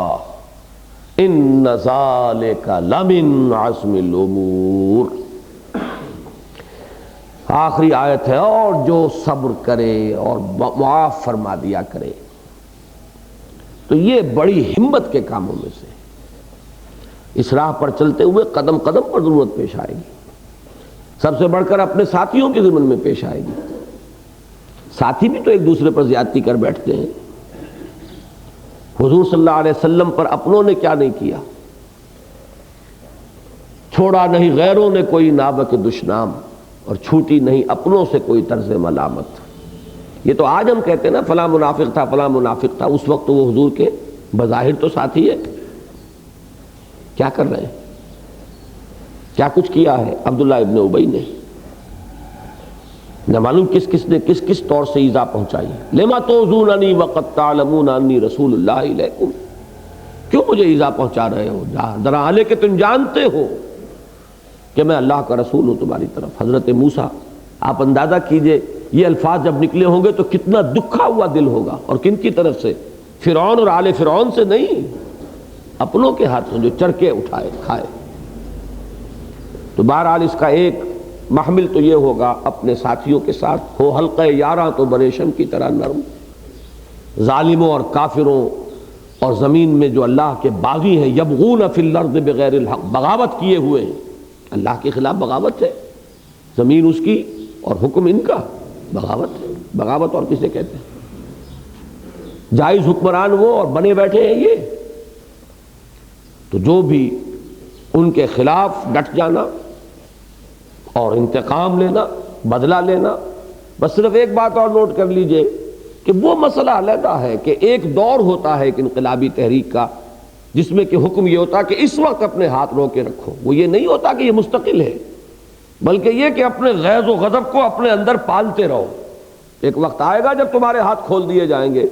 إِنَّ ذَلِكَ لَمِنْ عَزْمِ الْأُمُورِ۔ آخری آیت ہے، اور جو صبر کرے اور معاف فرما دیا کرے، تو یہ بڑی ہمت کے کاموں میں سے۔ اس راہ پر چلتے ہوئے قدم قدم پر ضرورت پیش آئے گی، سب سے بڑھ کر اپنے ساتھیوں کے ضمن میں پیش آئے گی۔ ساتھی بھی تو ایک دوسرے پر زیادتی کر بیٹھتے ہیں۔ حضور صلی اللہ علیہ وسلم پر اپنوں نے کیا نہیں کیا، چھوڑا نہیں غیروں نے کوئی نابک دشنام، اور چھوٹی نہیں اپنوں سے کوئی طرز ملامت۔ یہ تو آج ہم کہتے ہیں نا فلاں منافق تھا، فلاں منافق تھا، اس وقت تو وہ حضور کے بظاہر تو ساتھی ہے۔ کیا کر رہے ہیں؟ کیا کچھ کیا ہے عبداللہ ابن ابی نے؟ نہ معلوم کس کس نے کس کس طور سے ایذا پہنچائی۔ لما تؤذوننی وقد تعلمون انی رسول اللہ الیکم، کیوں مجھے ایذا پہنچا رہے ہو؟ ذرا حالے کہ تم جانتے ہو کہ میں اللہ کا رسول ہوں تمہاری طرف۔ حضرت موسیٰ، آپ اندازہ کیجئے یہ الفاظ جب نکلے ہوں گے تو کتنا دکھا ہوا دل ہوگا، اور کن کی طرف سے؟ فرعون اور آل فرعون سے نہیں، اپنوں کے ہاتھوں جو چرکے اٹھائے کھائے۔ تو بہرحال اس کا ایک محمل تو یہ ہوگا اپنے ساتھیوں کے ساتھ ہو حلقہ یاراں تو بریشم کی طرح نرم۔ ظالموں اور کافروں اور زمین میں جو اللہ کے باغی ہیں، یبغون فی الارض بغیر الحق، بغاوت کیے ہوئے ہیں، اللہ کے خلاف بغاوت ہے، زمین اس کی اور حکم ان کا، بغاوت ہے۔ بغاوت اور کسے کہتے ہیں؟ جائز حکمران وہ اور بنے بیٹھے ہیں یہ۔ تو جو بھی ان کے خلاف ڈٹ جانا اور انتقام لینا، بدلہ لینا۔ بس صرف ایک بات اور نوٹ کر لیجئے کہ وہ مسئلہ علیحدہ ہے کہ ایک دور ہوتا ہے ایک انقلابی تحریک کا جس میں کہ حکم یہ ہوتا کہ اس وقت اپنے ہاتھ رو کے رکھو، وہ یہ نہیں ہوتا کہ یہ مستقل ہے، بلکہ یہ کہ اپنے غیظ و غضب کو اپنے اندر پالتے رہو، ایک وقت آئے گا جب تمہارے ہاتھ کھول دیے جائیں گے،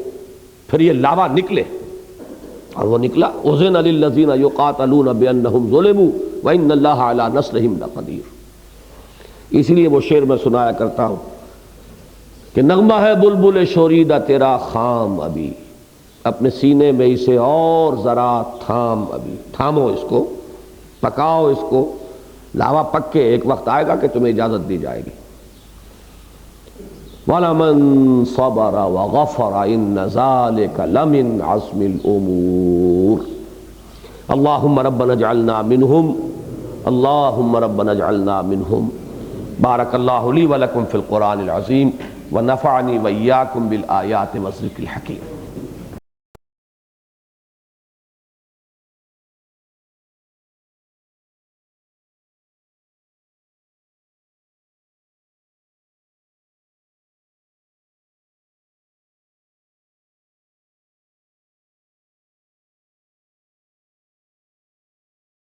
پھر یہ لاوا نکلے، اور وہ نکلا۔ اذن للذین یقاتلون بانہم ظلموا وان اللہ علی نصرہم لقدیر۔ اس لیے وہ شعر میں سنایا کرتا ہوں کہ نغمہ ہے بلبل شوریدہ تیرا خام ابھی، اپنے سینے میں اسے اور ذرا تھام، ابھی تھامو اس کو، پکاؤ اس کو، لاوا پک کے ایک وقت آئے گا کہ تمہیں اجازت دی جائے گی۔ وَلَمَنْ صَبَرَ وَغَفَرَ إِنَّ ذَلِكَ لَمِنْ عَزْمِ الْأُمُورِ۔ اللہم ربنا اجعلنا منہم، اللہم ربنا اجعلنا منہم۔ بارک اللہ لی ولکم فی القرآن العظیم ونفعنی وإیاکم بالآیات والذکر الحکیم۔